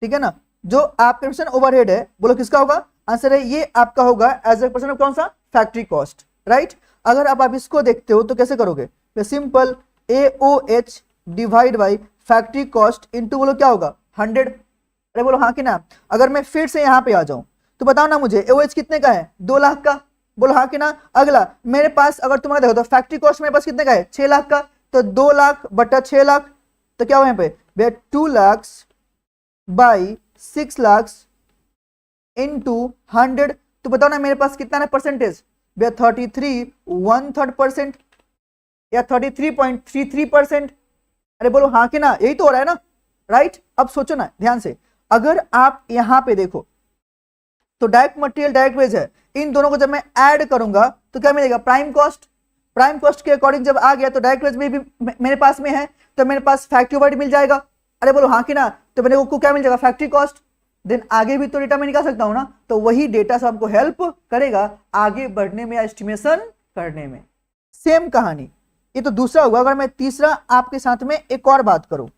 ठीक है ना, जो आपका ओवरहेड है बोलो किसका होगा, आंसर है ये आपका होगा एज अ परसेंट ऑफ कौन सा, फैक्ट्री कॉस्ट, राइट। अगर आप इसको देखते हो तो कैसे करोगे, simple AOH divide by factory cost into बोलो क्या होगा 100। अरे बोलो हाँ कि ना। अगर मैं फिर से यहाँ पे आ जाऊं तो बताओ ना मुझे AOH कितने का है 2 लाख का, बोलो हाँ कि ना। अगला मेरे पास अगर तुम्हारा देखो तो फैक्ट्री कॉस्ट मेरे पास कितने का है 6 लाख का, तो 2 लाख बटा 6 लाख, तो क्या हुआ यहाँ पे भैया 2 लाख बाई 6 लाख इंटू 100। तो बताओ ना मेरे पास कितना है परसेंटेज भैया 33.13% या 33.33%। अरे बोलो हाँ कि ना, यही तो हो रहा है ना, राइट। अब सोचो ना ध्यान से, अगर आप यहां पे देखो तो डायरेक्ट मटेरियल डायरेक्ट वेज है, इन दोनों को जब मैं ऐड करूंगा तो क्या मिलेगा प्राइम कॉस्ट। प्राइम कॉस्ट के अकॉर्डिंग जब आ गया तो डायरेक्ट वेज में भी मेरे पास में है, तो मेरे पास फैक्ट्री ओवरहेड मिल जाएगा। अरे बोलो हाँ कि ना, तो मेरे को क्या मिल जाएगा फैक्ट्री कॉस्ट। देन आगे भी तो डेटा मैं निकाल सकता हूं ना, तो वही डेटा से आपको हेल्प करेगा आगे बढ़ने में या एस्टिमेशन करने में। सेम कहानी, ये तो दूसरा हुआ। अगर मैं तीसरा आपके साथ में एक और बात करूं,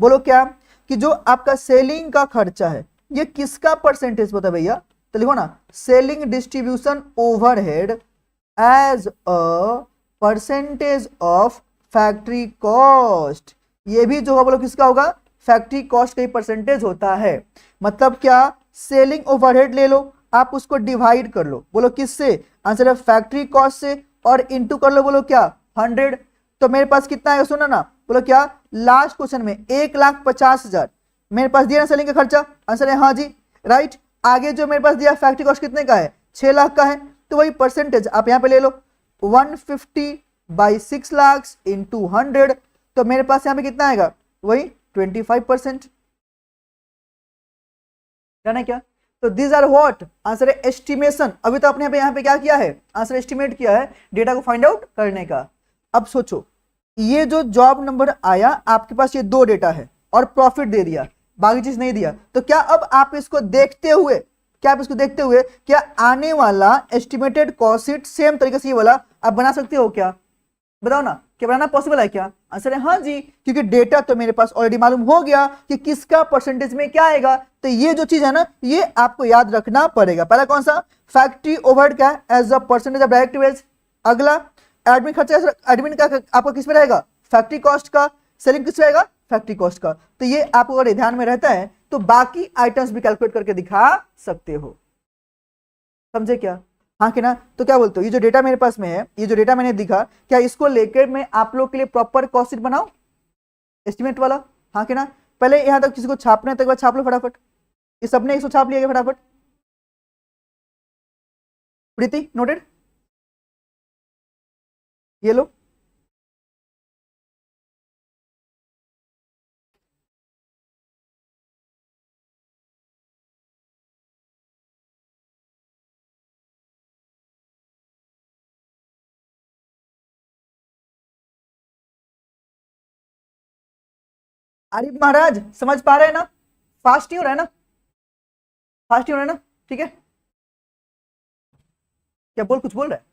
बोलो क्या, कि जो आपका सेलिंग का खर्चा है ये किसका परसेंटेज पता भैया, तो लिखो ना selling distribution overhead as a percentage of factory cost. ये भी जो होगा बोलो किसका होगा, फैक्ट्री कॉस्ट का ही परसेंटेज होता है। मतलब क्या, सेलिंग ओवरहेड ले लो, आप उसको डिवाइड कर लो, बोलो किससे, आंसर है फैक्ट्री कॉस्ट से, और इंटू कर लो बोलो क्या 100। तो मेरे पास कितना है सुना ना, बोलो क्या, लास्ट क्वेश्चन में 1,50,000 मेरे पास दिया ना सेलिंग का खर्चा, आंसर है हाँ जी राइट। आगे जो मेरे पास दिया फैक्ट्री कॉस्ट कितने का है, 6 लाख का है, तो वही परसेंटेज आप यहाँ पे ले लो 150/6 लाख इंटू 100, तो मेरे पास यहाँ पे कितना आएगा, वही 25%। जाना क्या, तो दिस आर व्हाट, आंसर है एस्टिमेशन। अभी तो आपने यहाँ पे क्या किया है, आंसर एस्टिमेट किया है डेटा को फाइंड आउट करने का। अब सोचो, ये जो जॉब नंबर आया आपके पास, ये 2 डेटा है और प्रॉफिट दे दिया, बाकी चीज नहीं दिया, तो क्या अब आप इसको देखते हुए, क्या आने वाला एस्टिमेटेड कॉस्ट शीट सेम तरीके से ये वाला आप बना सकते हो क्या, बताओ ना, क्या बनाना पॉसिबल है क्या, आंसर है हाँ जी, क्योंकि डेटा तो मेरे पास ऑलरेडी मालूम हो गया कि किसका परसेंटेज में क्या आएगा। तो ये जो चीज है ना, ये आपको याद रखना पड़ेगा। पहला कौन सा, फैक्ट्री ओवरहेड का as a percentage of direct wage. अगला एडमिन खर्चा, एडमिन का आपका किस में रहेगा, फैक्ट्री कॉस्ट का। सेलिंग किस रहेगा, फैक्ट्री कॉस्ट का। तो ये आपको अगर ध्यान में रहता है तो बाकी आइटम्स भी कैलकुलेट करके दिखा सकते हो, समझे क्या, हाँ कि ना। तो क्या बोलते हो, ये जो डेटा मेरे पास में है, ये जो डेटा मैंने दिखा, क्या इसको लेकर मैं आप लोग के लिए प्रॉपर कॉस्ट शीट बनाऊं एस्टिमेट वाला, हाँ कि ना। पहले यहां तक किसी को छापने तक बाद छाप लो फटाफट, ये सबने इसको छाप लिया फटाफट, प्रीति नोटेड, ये लो। अरे महाराज समझ पा रहे हैं ना, फास्ट ही हो रहा है ना, फास्ट ही हो रहा है ना, ठीक है। क्या बोल, कुछ बोल रहा है,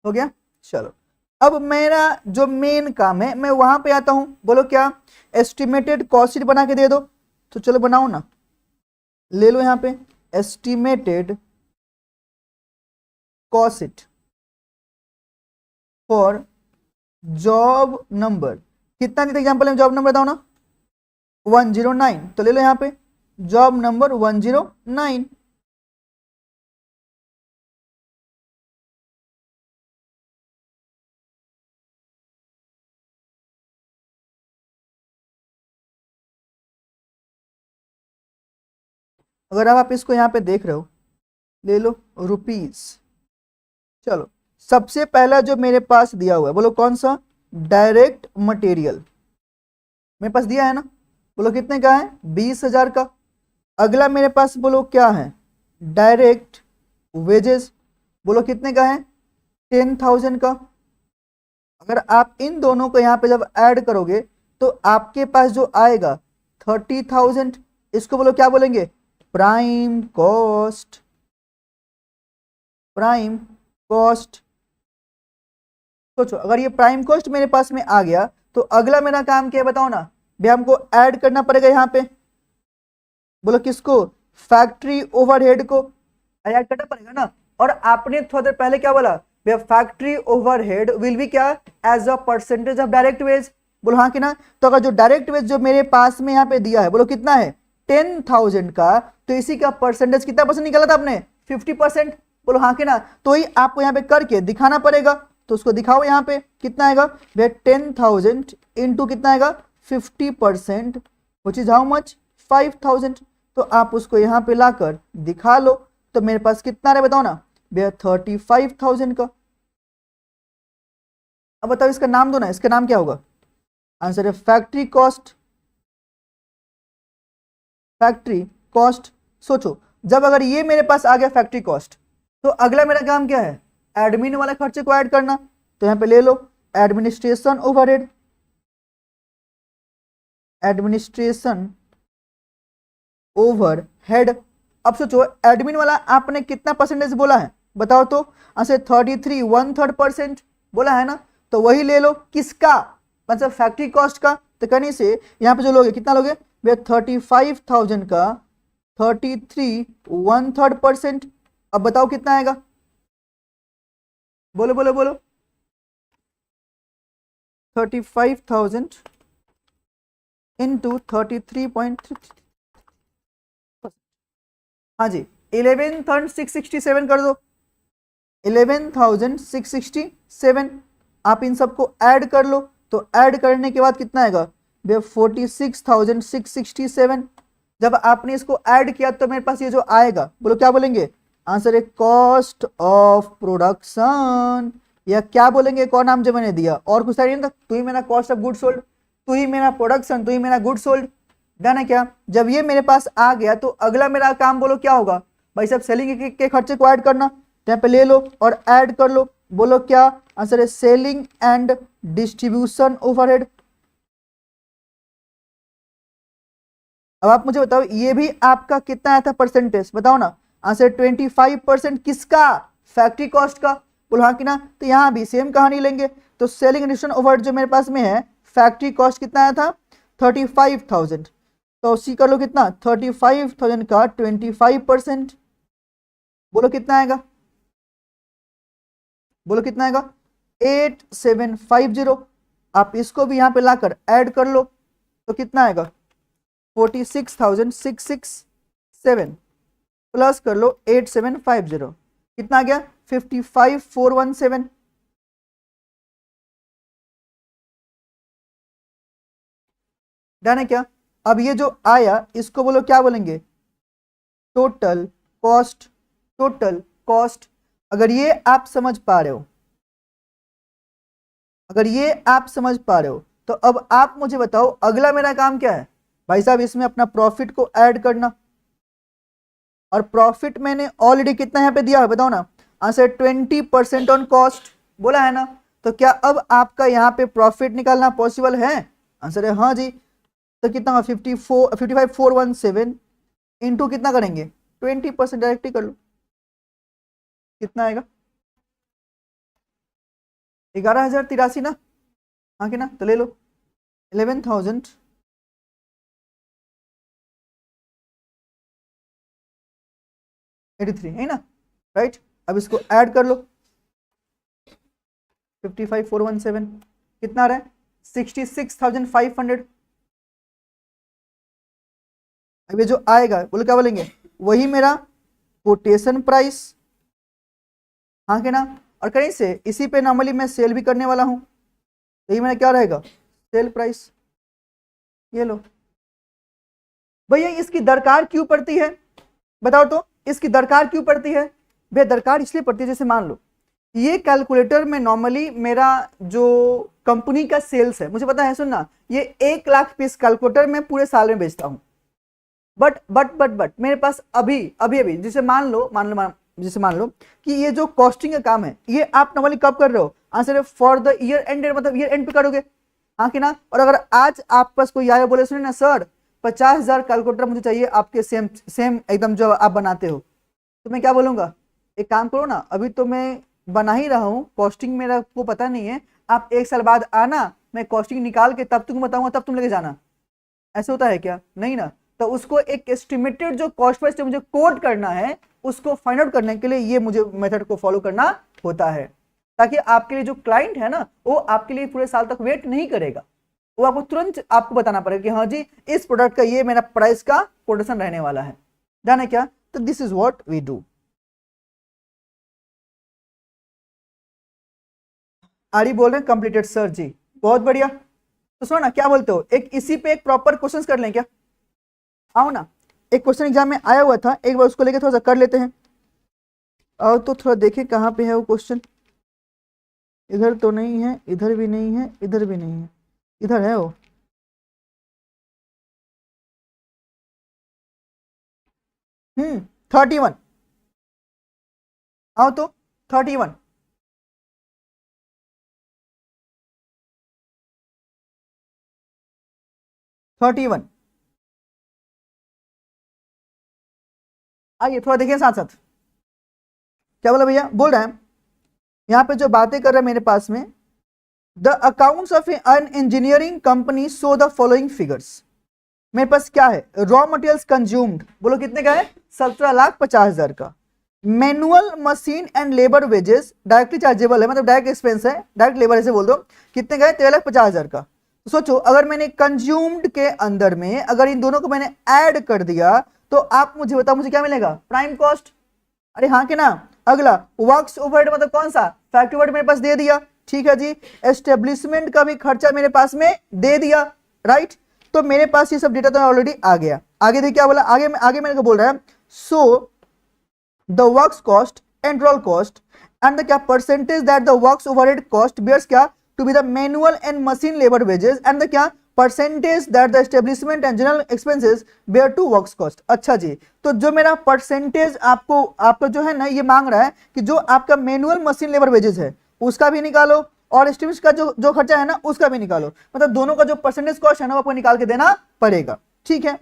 हो गया। चलो अब मेरा जो मेन काम है मैं वहां पे आता हूं, बोलो क्या, एस्टिमेटेड कॉस्ट शीट बना के दे दो। तो चलो बनाओ ना, ले लो यहां पे estimated cost sheet for job number, कितना दी एग्जांपल में जॉब नंबर बताओ ना, 109। तो ले लो यहां पे जॉब नंबर 109। अगर आप इसको यहाँ पे देख रहे हो, ले लो रुपीज। चलो सबसे पहला जो मेरे पास दिया हुआ है, बोलो कौन सा, डायरेक्ट मटेरियल मेरे पास दिया है ना, बोलो कितने का है, 20,000 का। अगला मेरे पास बोलो क्या है, डायरेक्ट वेजेस, बोलो कितने का है, 10,000 का। अगर आप इन दोनों को यहाँ पे जब ऐड करोगे तो आपके पास जो आएगा 30,000, इसको बोलो क्या बोलेंगे, प्राइम कॉस्ट, प्राइम कॉस्ट। सोचो अगर ये प्राइम कॉस्ट मेरे पास में आ गया तो अगला मेरा काम क्या है बताओ ना, भैया हमको ऐड करना पड़ेगा यहाँ पे, बोलो किसको, फैक्ट्री ओवरहेड को ऐड करना पड़ेगा ना। और आपने थोड़ा देर पहले क्या बोला, भैया फैक्ट्री ओवरहेड विल बी क्या, as a percentage of direct wage, बोलो हाँ कि ना। तो अगर जो डायरेक्ट वेज जो मेरे पास में यहाँ पे दिया है, बोलो कितना है, 10,000 का, तो इसी का परसेंटेज कितना परसेंट निकाला था आपने, 50%, बोलो हाँ कि ना। तो ही आपको यहाँ पे करके दिखाना पड़ेगा, तो उसको दिखाओ यहाँ पे कितना आएगा, भैया 10,000 इंटू कितना आएगा 50%, विच इज हाउ मच, 5,000। तो आप उसको यहाँ पे लाकर दिखा लो, तो मेरे पास कितना रहे बताओ ना भैया, 35,000 का। अब बताओ इसका नाम दो ना, इसका नाम क्या होगा? आंसर है फैक्ट्री कॉस्ट। Factory cost. सोचो, जब अगर ये मेरे पास आ गया फैक्ट्री कॉस्ट, तो अगला मेरा काम क्या है? एडमिन वाले खर्चे को ऐड करना। तो यहां पे ले लो एडमिनिस्ट्रेशन ओवरहेड। Administration overhead. अब सोचो एडमिन वाला आपने कितना परसेंटेज बोला है बताओ तो? आंसर 33 1/3% बोला है ना। तो वही ले लो, किसका? मतलब फैक्ट्री कॉस्ट का। तो कहीं से यहाँ पे जो लोगे कितना लोगे भैया? 35,000 का 33 1/3%। अब बताओ कितना आएगा? बोलो बोलो बोलो। 35,000 इंटू 33.3। हाँ जी, 11,667 कर दो। 11,667। आप इन सबको ऐड कर लो। तो ऐड करने के बाद कितना आएगा भैया? 46,667। जब आपने इसको ऐड किया तो मेरे पास ये जो आएगा, बोलो क्या बोलेंगे? आंसर है कॉस्ट ऑफ प्रोडक्शन। या क्या बोलेंगे? कौन नाम जो मैंने दिया, और कुछ नहीं था। तू ही मेरा कॉस्ट ऑफ गुड सोल्ड, तू ही मेरा प्रोडक्शन, तू ही मेरा गुड सोल्ड। डन है क्या? जब ये मेरे पास आ गया तो अगला मेरा काम बोलो क्या होगा भाई साहब? सेलिंग के खर्चे को ऐड करना। यहाँ पे ले लो और ऐड कर लो। बोलो क्या आंसर है? Selling and distribution overhead. अब आप मुझे बताओ ये भी आपका कितना आया था परसेंटेज? बताओ ना। आंसर 25%। किसका? फैक्ट्री कॉस्ट का। बोलो हाँ कि ना? तो यहाँ भी सेम कहानी लेंगे। तो सेलिंग एंड डिस्ट्रीब्यूशन ओवरहेड जो मेरे पास में है, फैक्ट्री कॉस्ट कितना आया था? 35,000। तो उसी कर लो कितना? 35,000 का 25%। बोलो कितना आएगा? बोलो कितना आएगा? 8750। आप इसको भी यहां पे लाकर ऐड कर लो तो कितना आएगा? 46,667 प्लस कर लो 8750। कितना आ गया? 55,417। डन है क्या? अब ये जो आया इसको बोलो क्या बोलेंगे? Total cost. Total cost. अगर ये आप समझ पा रहे हो, अगर ये आप समझ पा रहे हो, तो अब आप मुझे बताओ अगला मेरा काम क्या है? भाई साहब इसमें अपना प्रॉफिट को ऐड करना। और प्रॉफिट मैंने ऑलरेडी कितना यहाँ पे दिया है बताओ ना? आंसर 20% ऑन कॉस्ट बोला है ना। तो क्या अब आपका यहाँ पे प्रॉफिट निकालना पॉसिबल है? आंसर है हाँ जी। तो कितना? 55,417 इंटू कितना करेंगे? 20% डायरेक्टली कर लो। कितना आएगा? 11,083 ना। हाँ कि ना? तो ले लो 11,083 है ना, राइट। अब इसको ऐड कर लो। 55,417 कितना आ रहा है? 66,500। अब ये जो आएगा बोलो क्या बोलेंगे? वही मेरा कोटेशन प्राइस। हाँ कि ना? और कहीं से इसी पे नॉर्मली मैं सेल भी करने वाला हूं, तो ये मेरा क्या रहेगा? Sale price. ये लो भैया, इसकी दरकार क्यों पड़ती है बताओ तो? इसकी दरकार क्यों पड़ती है भैया? दरकार इसलिए पड़ती है, जैसे मान लो ये कैलकुलेटर में नॉर्मली मेरा जो कंपनी का सेल्स है, मुझे पता है, सुनना, ये 1 लाख पीस कैलकुलेटर मैं पूरे साल में बेचता हूं। बट मेरे पास अभी अभी अभी जैसे जैसे मान लो कि ये जो कॉस्टिंग का काम है ये आप नॉर्मली कब कर रहे हो? आंसर है फॉर द ईयर एंड, मतलब ईयर एंड पे करोगे। हाँ कि ना? और अगर आज आप पास कोई आया बोले सुने ना सर 50,000 कैलकुलेटर मुझे चाहिए आपके सेम सेम एकदम जो आप बनाते हो, तो मैं क्या बोलूंगा? एक काम करो ना, अभी तो मैं बना ही रहा हूँ, कॉस्टिंग मेरा को पता नहीं है, आप 1 साल बाद आना, मैं कॉस्टिंग निकाल के तब तुमको बताऊंगा, तब तुम लेके जाना। ऐसे होता है क्या? नहीं ना। तो उसको एक एस्टिमेटेड जो कॉस्ट प्राइस मुझे कोट करना है, उसको फाइंड आउट करने के लिए ये मुझे मेथड को फॉलो करना होता है, ताकि आपके लिए जो क्लाइंट है ना वो आपके लिए पूरे साल तक वेट नहीं करेगा। वो आपको तुरंत आपको बताना पड़ेगा कि हाँ जी इस प्रोडक्ट का ये मेरा प्राइस का कोटेशन रहने वाला है। डन है क्या? तो this is what we do. आरी बोल रहे हैं कंप्लीटेड सर जी, बहुत बढ़िया। तो सुनो ना, क्या बोलते हो, एक इसी पे एक प्रॉपर क्वेश्चंस कर लें क्या? आओ ना, एक क्वेश्चन एग्जाम में आया हुआ था, एक बार उसको लेके थोड़ा सा कर लेते हैं। आओ तो थोड़ा देखें कहाँ पे है वो क्वेश्चन। इधर तो नहीं है, इधर भी नहीं है, इधर भी नहीं है, इधर है वो। 31। आओ तो 31। आइए थोड़ा देखिए साथ साथ क्या बोला भैया, बोल रहा है यहाँ पे जो बातें कर रहा है मेरे पास में, the accounts of an engineering company show the following figures. मेरे पास क्या है, रॉ मटेरियल्स कंज्यूम्ड, बोलो कितने का है, 17,50,000 का। Manual machine and labour wages directly chargeable है, मतलब डायरेक्ट एक्सपेंस है, डायरेक्ट लेबर ऐसे बोल दो, कितने का है, 13,50,000 का। तो सोचो अगर मैंने कंज्यूम्ड के अंदर में अगर इन दोनों को मैंने ऐड कर दिया तो आप मुझे बताओ मुझे क्या मिलेगा, प्राइम कॉस्ट। अरे हाँ कि ना। अगला वर्क्स ओवरहेड मतलब कौन सा, फैक्ट्री ओवरहेड मेरे पास दे दिया, ठीक है जी। एस्टेब्लिशमेंट का भी खर्चा मेरे पास में दे दिया, राइट। तो मेरे पास ये सब डेटा तो ऑलरेडी आ गया। आगे देखिए क्या बोला, आगे मेरे को बोल रहा है, so the works cost and roll cost and the क्या percentage that the works overhead cost bears क्या to be the manual and machine labour wages and the क्या percentage that the establishment and general expenses bear to works cost. अच्छा जी, तो जो मेरा percentage आपको आपका जो है ना ये मांग रहा है कि जो आपका मैनुअल मशीन लेबर वेजेस है उसका भी निकालो और एस्टिमेशन का जो खर्चा है ना उसका भी निकालो, मतलब दोनों का जो परसेंटेज कॉस्ट है ना वो आपको निकाल के देना पड़ेगा, ठीक है।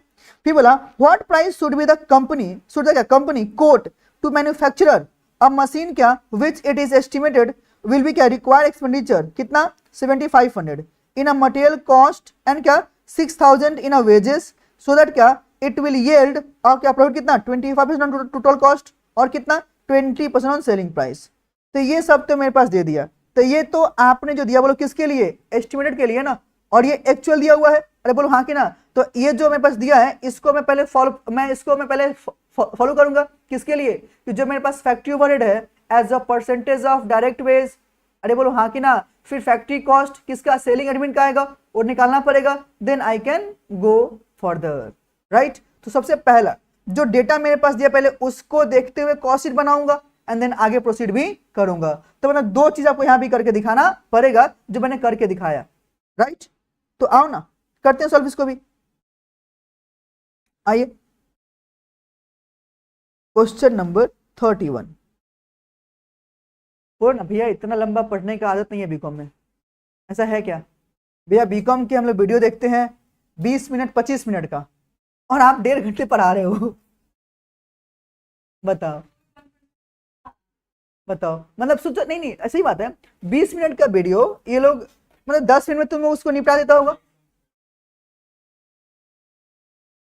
फिर बोला what price should be the company, should the क्या company quote to manufacturer a machine क्या which it is estimated will be क्या रिक्वायर्ड एक्सपेंडिचर कितना 7500 in a material cost and क्या 6000 in a wages so that क्या it will yield और क्या profit कितना 25% on total cost और कितना 20% ऑन सेलिंग प्राइस। तो ये सब तो मेरे पास दे दिया। तो ये तो आपने जो दिया बोलो किसके लिए, एस्टिमेटेड के लिए ना, और ये एक्चुअल दिया हुआ है, अरे बोलो हाँ कि ना। तो ये जो मेरे पास दिया है इसको मैं पहले फॉलो करूंगा किसके लिए, कि जो मेरे पास फैक्ट्री ओवरहेड है as a percentage of direct wage, अरे बोलो हाँ कि ना। फिर फैक्ट्री कॉस्ट किसका, सेलिंग एडमिन का आएगा और निकालना पड़ेगा, then I can go further, right. तो सबसे पहला जो डेटा मेरे पास दिया पहले उसको देखते हुए कॉस्ट शीट बनाऊंगा एंड देन आगे प्रोसीड भी करूंगा। तो मतलब दो चीज आपको यहां भी करके दिखाना पड़ेगा जो मैंने करके दिखाया, राइट। तो आओ ना करते हैं सॉल्व इसको भी। आइए क्वेश्चन नंबर 31। बोलो ना भैया इतना लंबा पढ़ने का आदत नहीं है बीकॉम में, ऐसा है क्या भैया। बीकॉम के हम लोग वीडियो देखते हैं 20 मिनट 25 मिनट का और आप 1.5 घंटे पढ़ा रहे हो। बताओ बताओ, मतलब सोचो, नहीं नहीं ऐसी ही बात है। 20 मिनट का वीडियो ये लोग मतलब 10 मिनट में तुम्हें उसको निपटा देता होगा,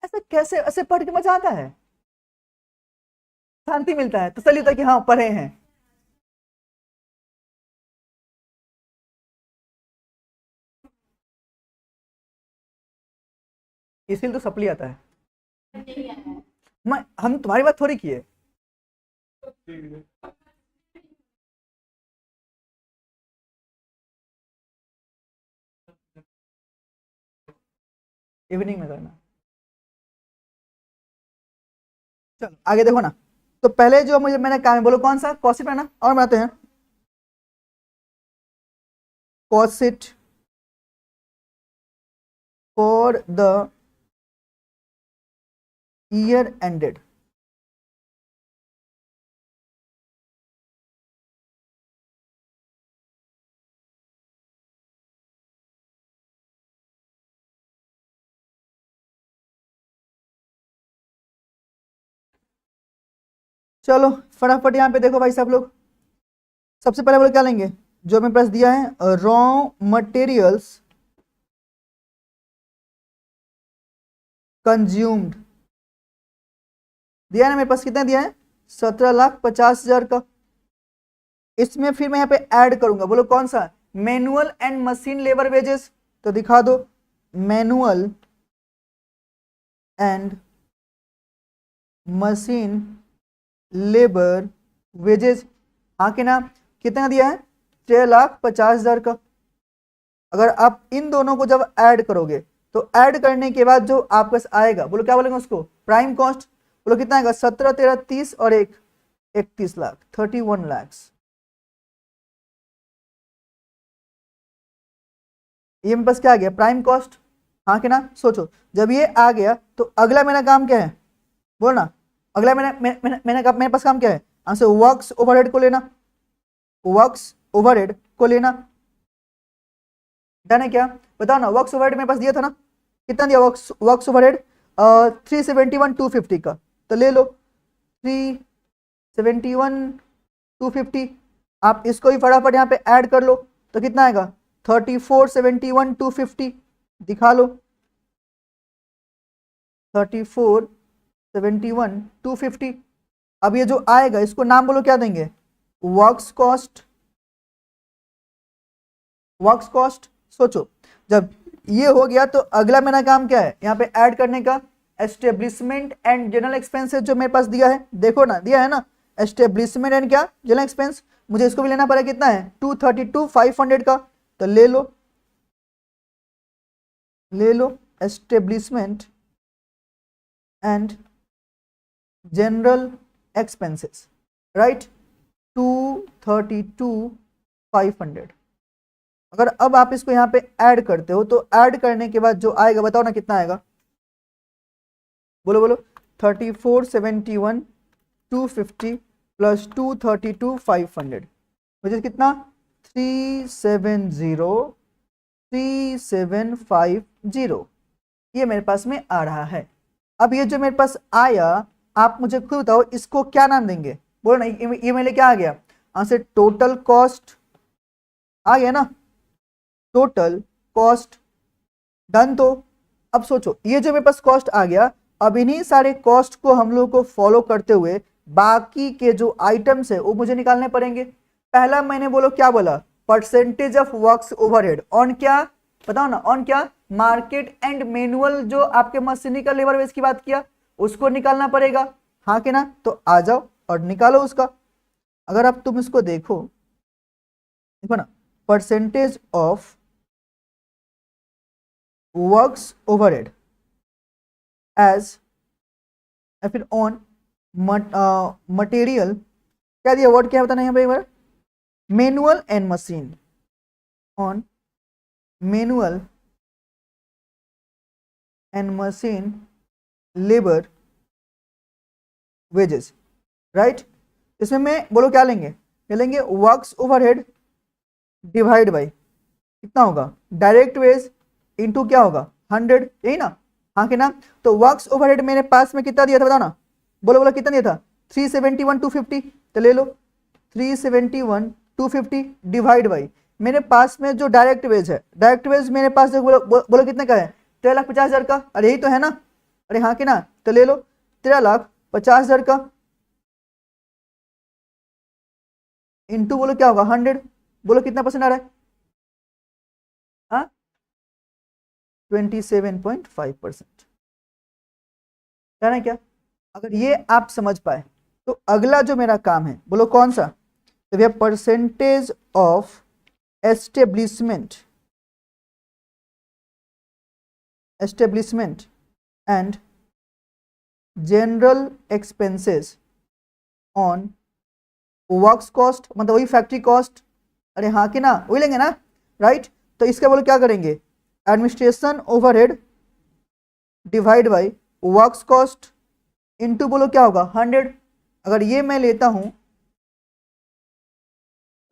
ऐसा कैसे, ऐसे पढ़ के मजा आता है, शांति मिलता है, तसल्ली होता है कि हाँ पढ़े हैं। इसीलिए तो सप्ली आता है। मैं हम तुम्हारी बात थोड़ी की है। इवनिंग में करना। चलो आगे देखो ना। तो पहले जो मुझे मैंने काम है बोलो कौन सा, कॉसिट है ना, और बनाते हैं कॉसिट फॉर द ईयर एंडेड। चलो फटाफट यहाँ पे देखो भाई साहब लोग, सबसे पहले बोलो क्या लेंगे, जो मेरे पास दिया है रॉ मटेरियल्स कंज्यूम्ड, दिया है ना मेरे पास, कितना दिया है 17,50,000 का। इसमें फिर मैं यहाँ पे ऐड करूंगा, बोलो कौन सा, manual and machine labour wages. तो दिखा दो manual and machine labour wages, हाँ के ना, कितना दिया है 6,50,000 का। अगर आप इन दोनों को जब ऐड करोगे तो ऐड करने के बाद जो आपके पास आएगा बोलो क्या बोलेंगे उसको, प्राइम कॉस्ट। बोलो कितना आएगा 17 13 30 और एक 31 लाख, 31 लाख। ये मेरे पास क्या आ गया, प्राइम कॉस्ट, हाँ कि ना। सोचो जब ये आ गया तो अगला मेरा काम क्या है, बोलना। अगला मेरे पास काम क्या है, आंसर वर्क्स ओवरहेड को लेना, वर्क्स ओवरहेड को लेना। डन है क्या, बताओ ना। वर्क्स ओवरहेड मेरे पास दिया था ना, कितना दिया वर्क्स ओवरहेड, 371 250 का, तो ले लो 371 250। आप इसको ही फटाफट यहाँ पे ऐड कर लो तो कितना आएगा, 3471 250, दिखा लो 3471 250। अब ये जो आएगा इसको नाम बोलो क्या देंगे, वर्क्स कॉस्ट, वर्क्स कॉस्ट। सोचो जब ये हो गया तो अगला मेरा काम क्या है, यहाँ पे ऐड करने का, एस्टेब्लिशमेंट एंड जनरल एक्सपेंसेस जो मेरे पास दिया है, देखो ना दिया है ना, एस्टेब्लिशमेंट एंड क्या, जनरल एक्सपेंस। मुझे इसको भी लेना पड़ेगा, कितना है 232 500 का, तो ले लो, ले लो establishment and general expenses, right, 232 500। अगर अब आप इसको यहाँ पे ऐड करते हो तो ऐड करने के बाद जो आएगा बताओ ना कितना आएगा, बोलो बोलो, 3471 250 प्लस 232 500, मुझे कितना 370 ये मेरे पास में आ रहा है। अब ये जो मेरे पास आया, आप मुझे खुद बताओ इसको क्या नाम देंगे, बोलो ना। ये मेरे क्या आ गया आंसर, टोटल कॉस्ट आ गया ना, टोटल कॉस्ट। डन। तो अब सोचो ये जो मेरे पास कॉस्ट आ गया, अब इन्हीं सारे कॉस्ट को हम लोग को फॉलो करते हुए बाकी के जो आइटम्स है वो मुझे निकालने पड़ेंगे। पहला मैंने बोलो क्या बोला, percentage of works overhead on क्या, बताओ ना, ऑन क्या, मार्केट एंड मैनुअल, जो आपके मशीनरी का लेबर वेज की बात किया उसको निकालना पड़ेगा, हाँ कि ना। तो आ जाओ और निकालो उसका। अगर अब तुम इसको देखो, देखो ना, percentage of works overhead as, फिर ऑन मटेरियल, क्या दिया वर्ड क्या बताना यहाँ पे एक बार, manual and machine, on manual and machine labour wages, right. इसमें मैं बोलो क्या लेंगे, क्या लेंगे, वर्क्स ओवरहेड डिवाइड बाई कितना होगा, डायरेक्ट वेज इनटू क्या होगा 100, यही ना, हाँ कि ना। तो वर्क्स ओवरहेड मेरे पास में कितना दिया था बताओ ना, बोलो बोलो कितना दिया था, 371 250, तो ले लो 371 250 डिवाइड बाई मेरे पास में जो डायरेक्ट वेज है, डायरेक्ट वेज मेरे पास बोलो, बोलो कितने का है, 13,50,000 का, अरे यही तो है ना, अरे हाँ कि ना। तो ले लो 13,50,000 का इंटू बोलो क्या होगा 100, बोलो कितना परसेंट आ रहा है, हाँ 27.5%, है ना क्या। अगर ये आप समझ पाए तो अगला जो मेरा काम है बोलो कौन सा, तो भैया percentage of establishment, establishment and general expenses on works cost, मतलब वही फैक्ट्री कॉस्ट, अरे हाँ कि ना, वही लेंगे ना, राइट। तो इसका बोलो क्या करेंगे, administration overhead divide by works cost into बोलो क्या होगा 100। अगर ये मैं लेता हूं,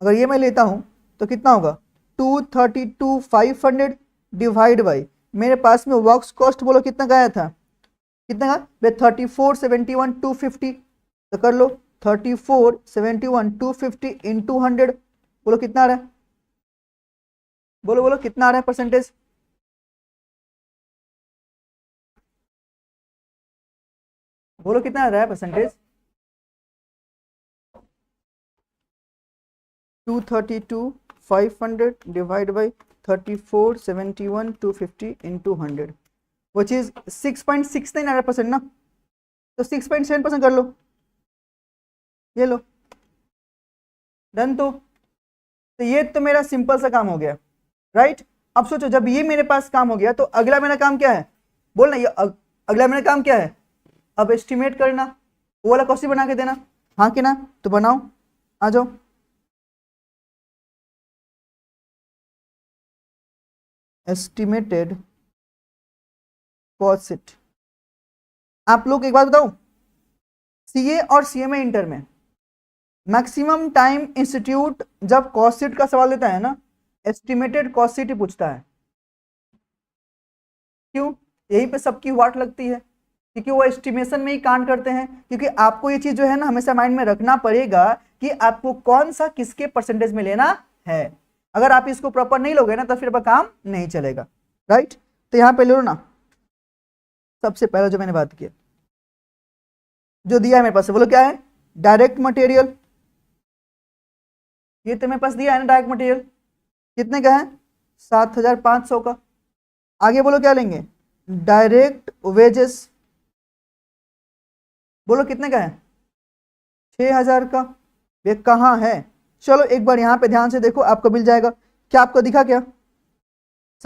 अगर ये मैं लेता हूं तो कितना होगा 232 500 डिवाइड बाई मेरे पास में वर्क्स कॉस्ट बोलो कितना का आया था, कितना का 3471 250, तो कर लो 3471 250 इंटू 100, बोलो कितना आ रहा है, बोलो बोलो कितना आ रहा है परसेंटेज, बोलो कितना आ रहा है परसेंटेज, 232 500 डिवाइड बाई 3471 250 इंटू 100, वो चीज 6.69 आ रहा परसेंट ना, तो 6.7% कर लो, ये लो, डन। तो ये तो मेरा सिंपल सा काम हो गया, राइट। अब सोचो जब ये मेरे पास काम हो गया तो अगला मेरा काम क्या है, बोलना, ये अगला मेरा काम क्या है, अब एस्टिमेट करना, वो वाला कॉस्ट बना के देना, हाँ कि ना। तो बनाओ, आ जाओ, एस्टिमेटेड कॉस्ट शीट। आप लोग एक बात बताओ, सीए और सीएमए इंटर में मैक्सिमम टाइम इंस्टीट्यूट जब कॉस्ट शीट का सवाल देता है ना, एस्टिमेटेड कॉस्ट शीट ही पूछता है। क्यों? यहीं पे सबकी वाट लगती है, क्योंकि वो एस्टिमेशन में ही कांड करते हैं। क्योंकि आपको ये चीज जो है ना हमेशा माइंड में रखना पड़ेगा कि आपको कौन सा किसके परसेंटेज में लेना है। अगर आप इसको प्रॉपर नहीं लोगे ना तो फिर काम नहीं चलेगा, राइट। तो यहां पे ले लो ना, सबसे पहले जो मैंने बात की, जो दिया है मेरे पास, बोलो क्या है, डायरेक्ट मटेरियल। ये तो मेरे पास दिया है ना डायरेक्ट मटेरियल, कितने का है, 7,500 का। आगे बोलो क्या लेंगे, डायरेक्ट वेजेस, बोलो कितने का है, 6,000 का। ये कहाँ है, चलो एक बार यहाँ पे ध्यान से देखो, आपको मिल जाएगा। क्या आपको दिखा क्या,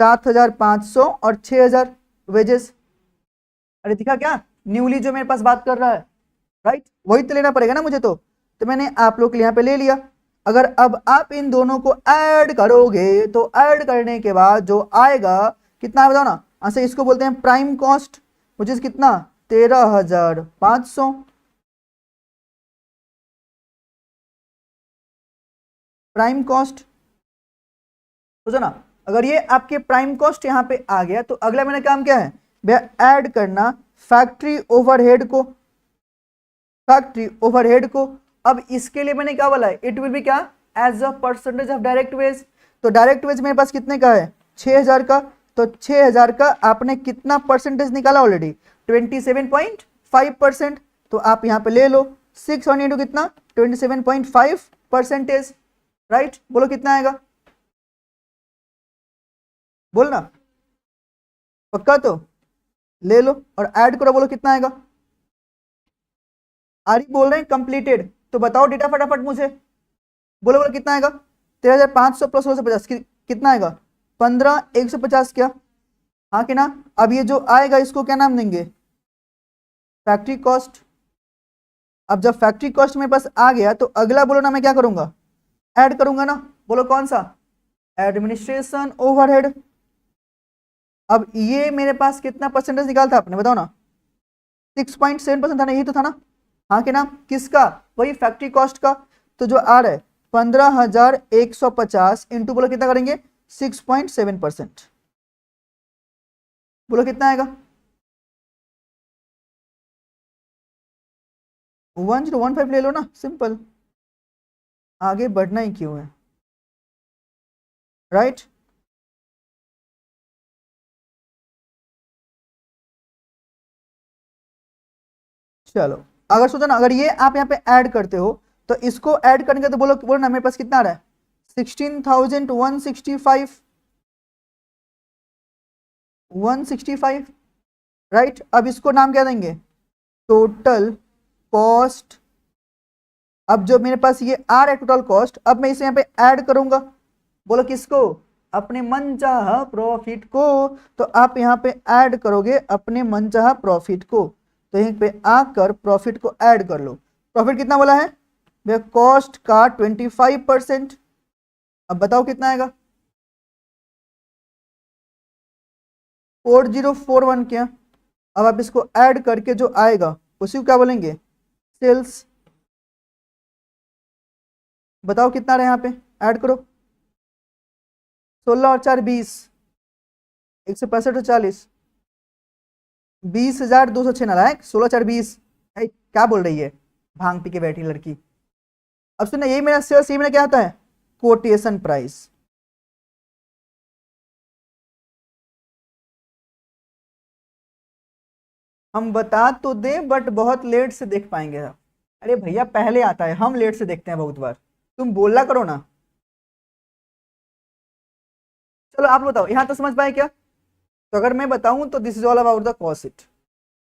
7,500 और 6,000 वेजेस। अरे दिखा क्या, न्यूली जो मेरे पास बात कर रहा है, राइट, वही तो लेना पड़ेगा ना मुझे। तो मैंने आप लोग के लिए यहाँ पे ले लिया। अगर अब आप इन दोनों को ऐड करोगे तो ऐड करने के बाद जो आएगा कितना है बताओ ना। ऐसे इसको बोलते हैं प्राइम कॉस्ट, मुझे कितना, 13,500। प्राइम कॉस्ट, सोचो ना, अगर ये आपके प्राइम कॉस्ट यहाँ पे आ गया तो अगला मैंने काम क्या है भैया, ऐड करना फैक्ट्री ओवरहेड को, फैक्ट्री ओवरहेड को। अब इसके लिए मैंने क्या बोला है, इट विल बी क्या, as a percentage of direct wage. तो डायरेक्ट वेज मेरे पास कितने का है, 6,000 का। तो 6,000 का आपने कितना परसेंटेज निकाला ऑलरेडी, 27.5%। तो आप यहाँ पे ले लो 6 इंटू कितना, 27.5%, राइट। बोलो कितना आएगा, बोलना पक्का, तो ले लो और ऐड करो, बोलो कितना आएगा। आरी बोल रहे हैं कंप्लीटेड, तो बताओ डेटा फटाफट मुझे, बोलो बोलो कितना आएगा, 13,500 प्लस 150 कितना आएगा, 15,150 क्या, हाँ कि ना। अब ये जो आएगा इसको क्या नाम देंगे, फैक्ट्री कॉस्ट। अब जब फैक्ट्री कॉस्ट मेरे पास आ गया तो अगला बोलो ना मैं क्या करूंगा, ऐड करूंगा ना। बोलो कौन सा, एडमिनिस्ट्रेशन ओवरहेड। अब ये मेरे पास कितना परसेंटेज निकालता आपने बताओ ना, 6.7% था ना, यही तो था ना, हाँ कि ना। किसका, वही फैक्ट्री कॉस्ट का। तो जो आ रहा है 15,150 इंटू बोलो कितना करेंगे, 6.7%। बोलो कितना आएगा, 1015 ले लो ना, सिंपल, आगे बढ़ना ही क्यों है, राइट। चलो अगर सोचो ना, अगर ये आप यहाँ पे ऐड करते हो तो इसको ऐड करेंगे तो बोलो बोलो ना मेरे पास कितना आ रहा है, 16,165, 165, राइट। अब इसको नाम क्या देंगे, टोटल कॉस्ट। अब जो मेरे पास ये आ रहा है टोटल कॉस्ट, अब मैं इसे यहाँ पे ऐड करूंगा, बोलो किसको, अपने मनचाहा प्रॉफिट को। तो आप यहाँ पे ऐड करोगे अपने मनचाहा प्रॉफिट को, तो यहीं पे आकर प्रॉफिट को ऐड कर लो। प्रॉफिट कितना बोला है भैया, कॉस्ट का 25%। अब बताओ कितना आएगा, 4041 क्या। अब आप इसको ऐड करके जो आएगा उसी को क्या बोलेंगे, सेल्स। बताओ कितना रहा यहाँ पे, ऐड करो, 16 और 4 20, 165 और 40, 20,206 नालायक, 16 4 20। क्या बोल रही है भांग पी के बैठी लड़की। अब सुनना, यही मेरा सेल्स, यही मेरा क्या आता है, कोटेशन प्राइस। हम बता तो दें बट बहुत लेट से देख पाएंगे आप। अरे भैया पहले आता है, हम लेट से देखते हैं बहुत बार, तुम बोलना करो ना। चलो आप बताओ, यहां तो समझ पाए क्या। तो अगर मैं बताऊं तो this is all about the cost sheet.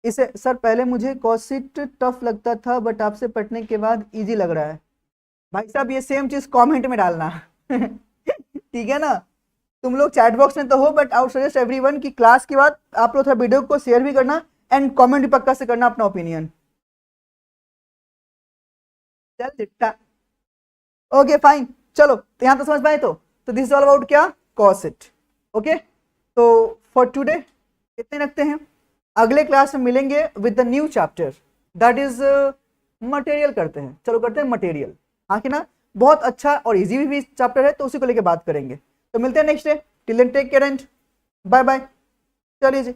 इसे सर पहले मुझे कॉस्ट शीट टफ लगता था बट आपसे पढ़ने के बाद इजी लग रहा है। भाई साहब ये सेम चीज कमेंट में डालना ठीक है ना। तुम लोग चैट बॉक्स में तो हो but I would suggest everyone की क्लास के बाद आप लोग थोड़ा वीडियो को शेयर भी करना एंड कमेंट भी पक्का से करना अपना ओपिनियन। चल चिट्टा, ओके फाइन। चलो तो यहां तो समझ पाए, तो दिस इज ऑल अबाउट क्या, कॉस्ट शीट। ओके तो फॉर टुडे इतने रखते हैं, अगले क्लास में मिलेंगे with the new chapter that is material करते हैं, चलो करते हैं मटेरियल, हाँ कि ना, बहुत अच्छा और इजी भी चैप्टर है तो उसी को लेके बात करेंगे। तो मिलते हैं next day, till then take care and bye bye. चलिए जी।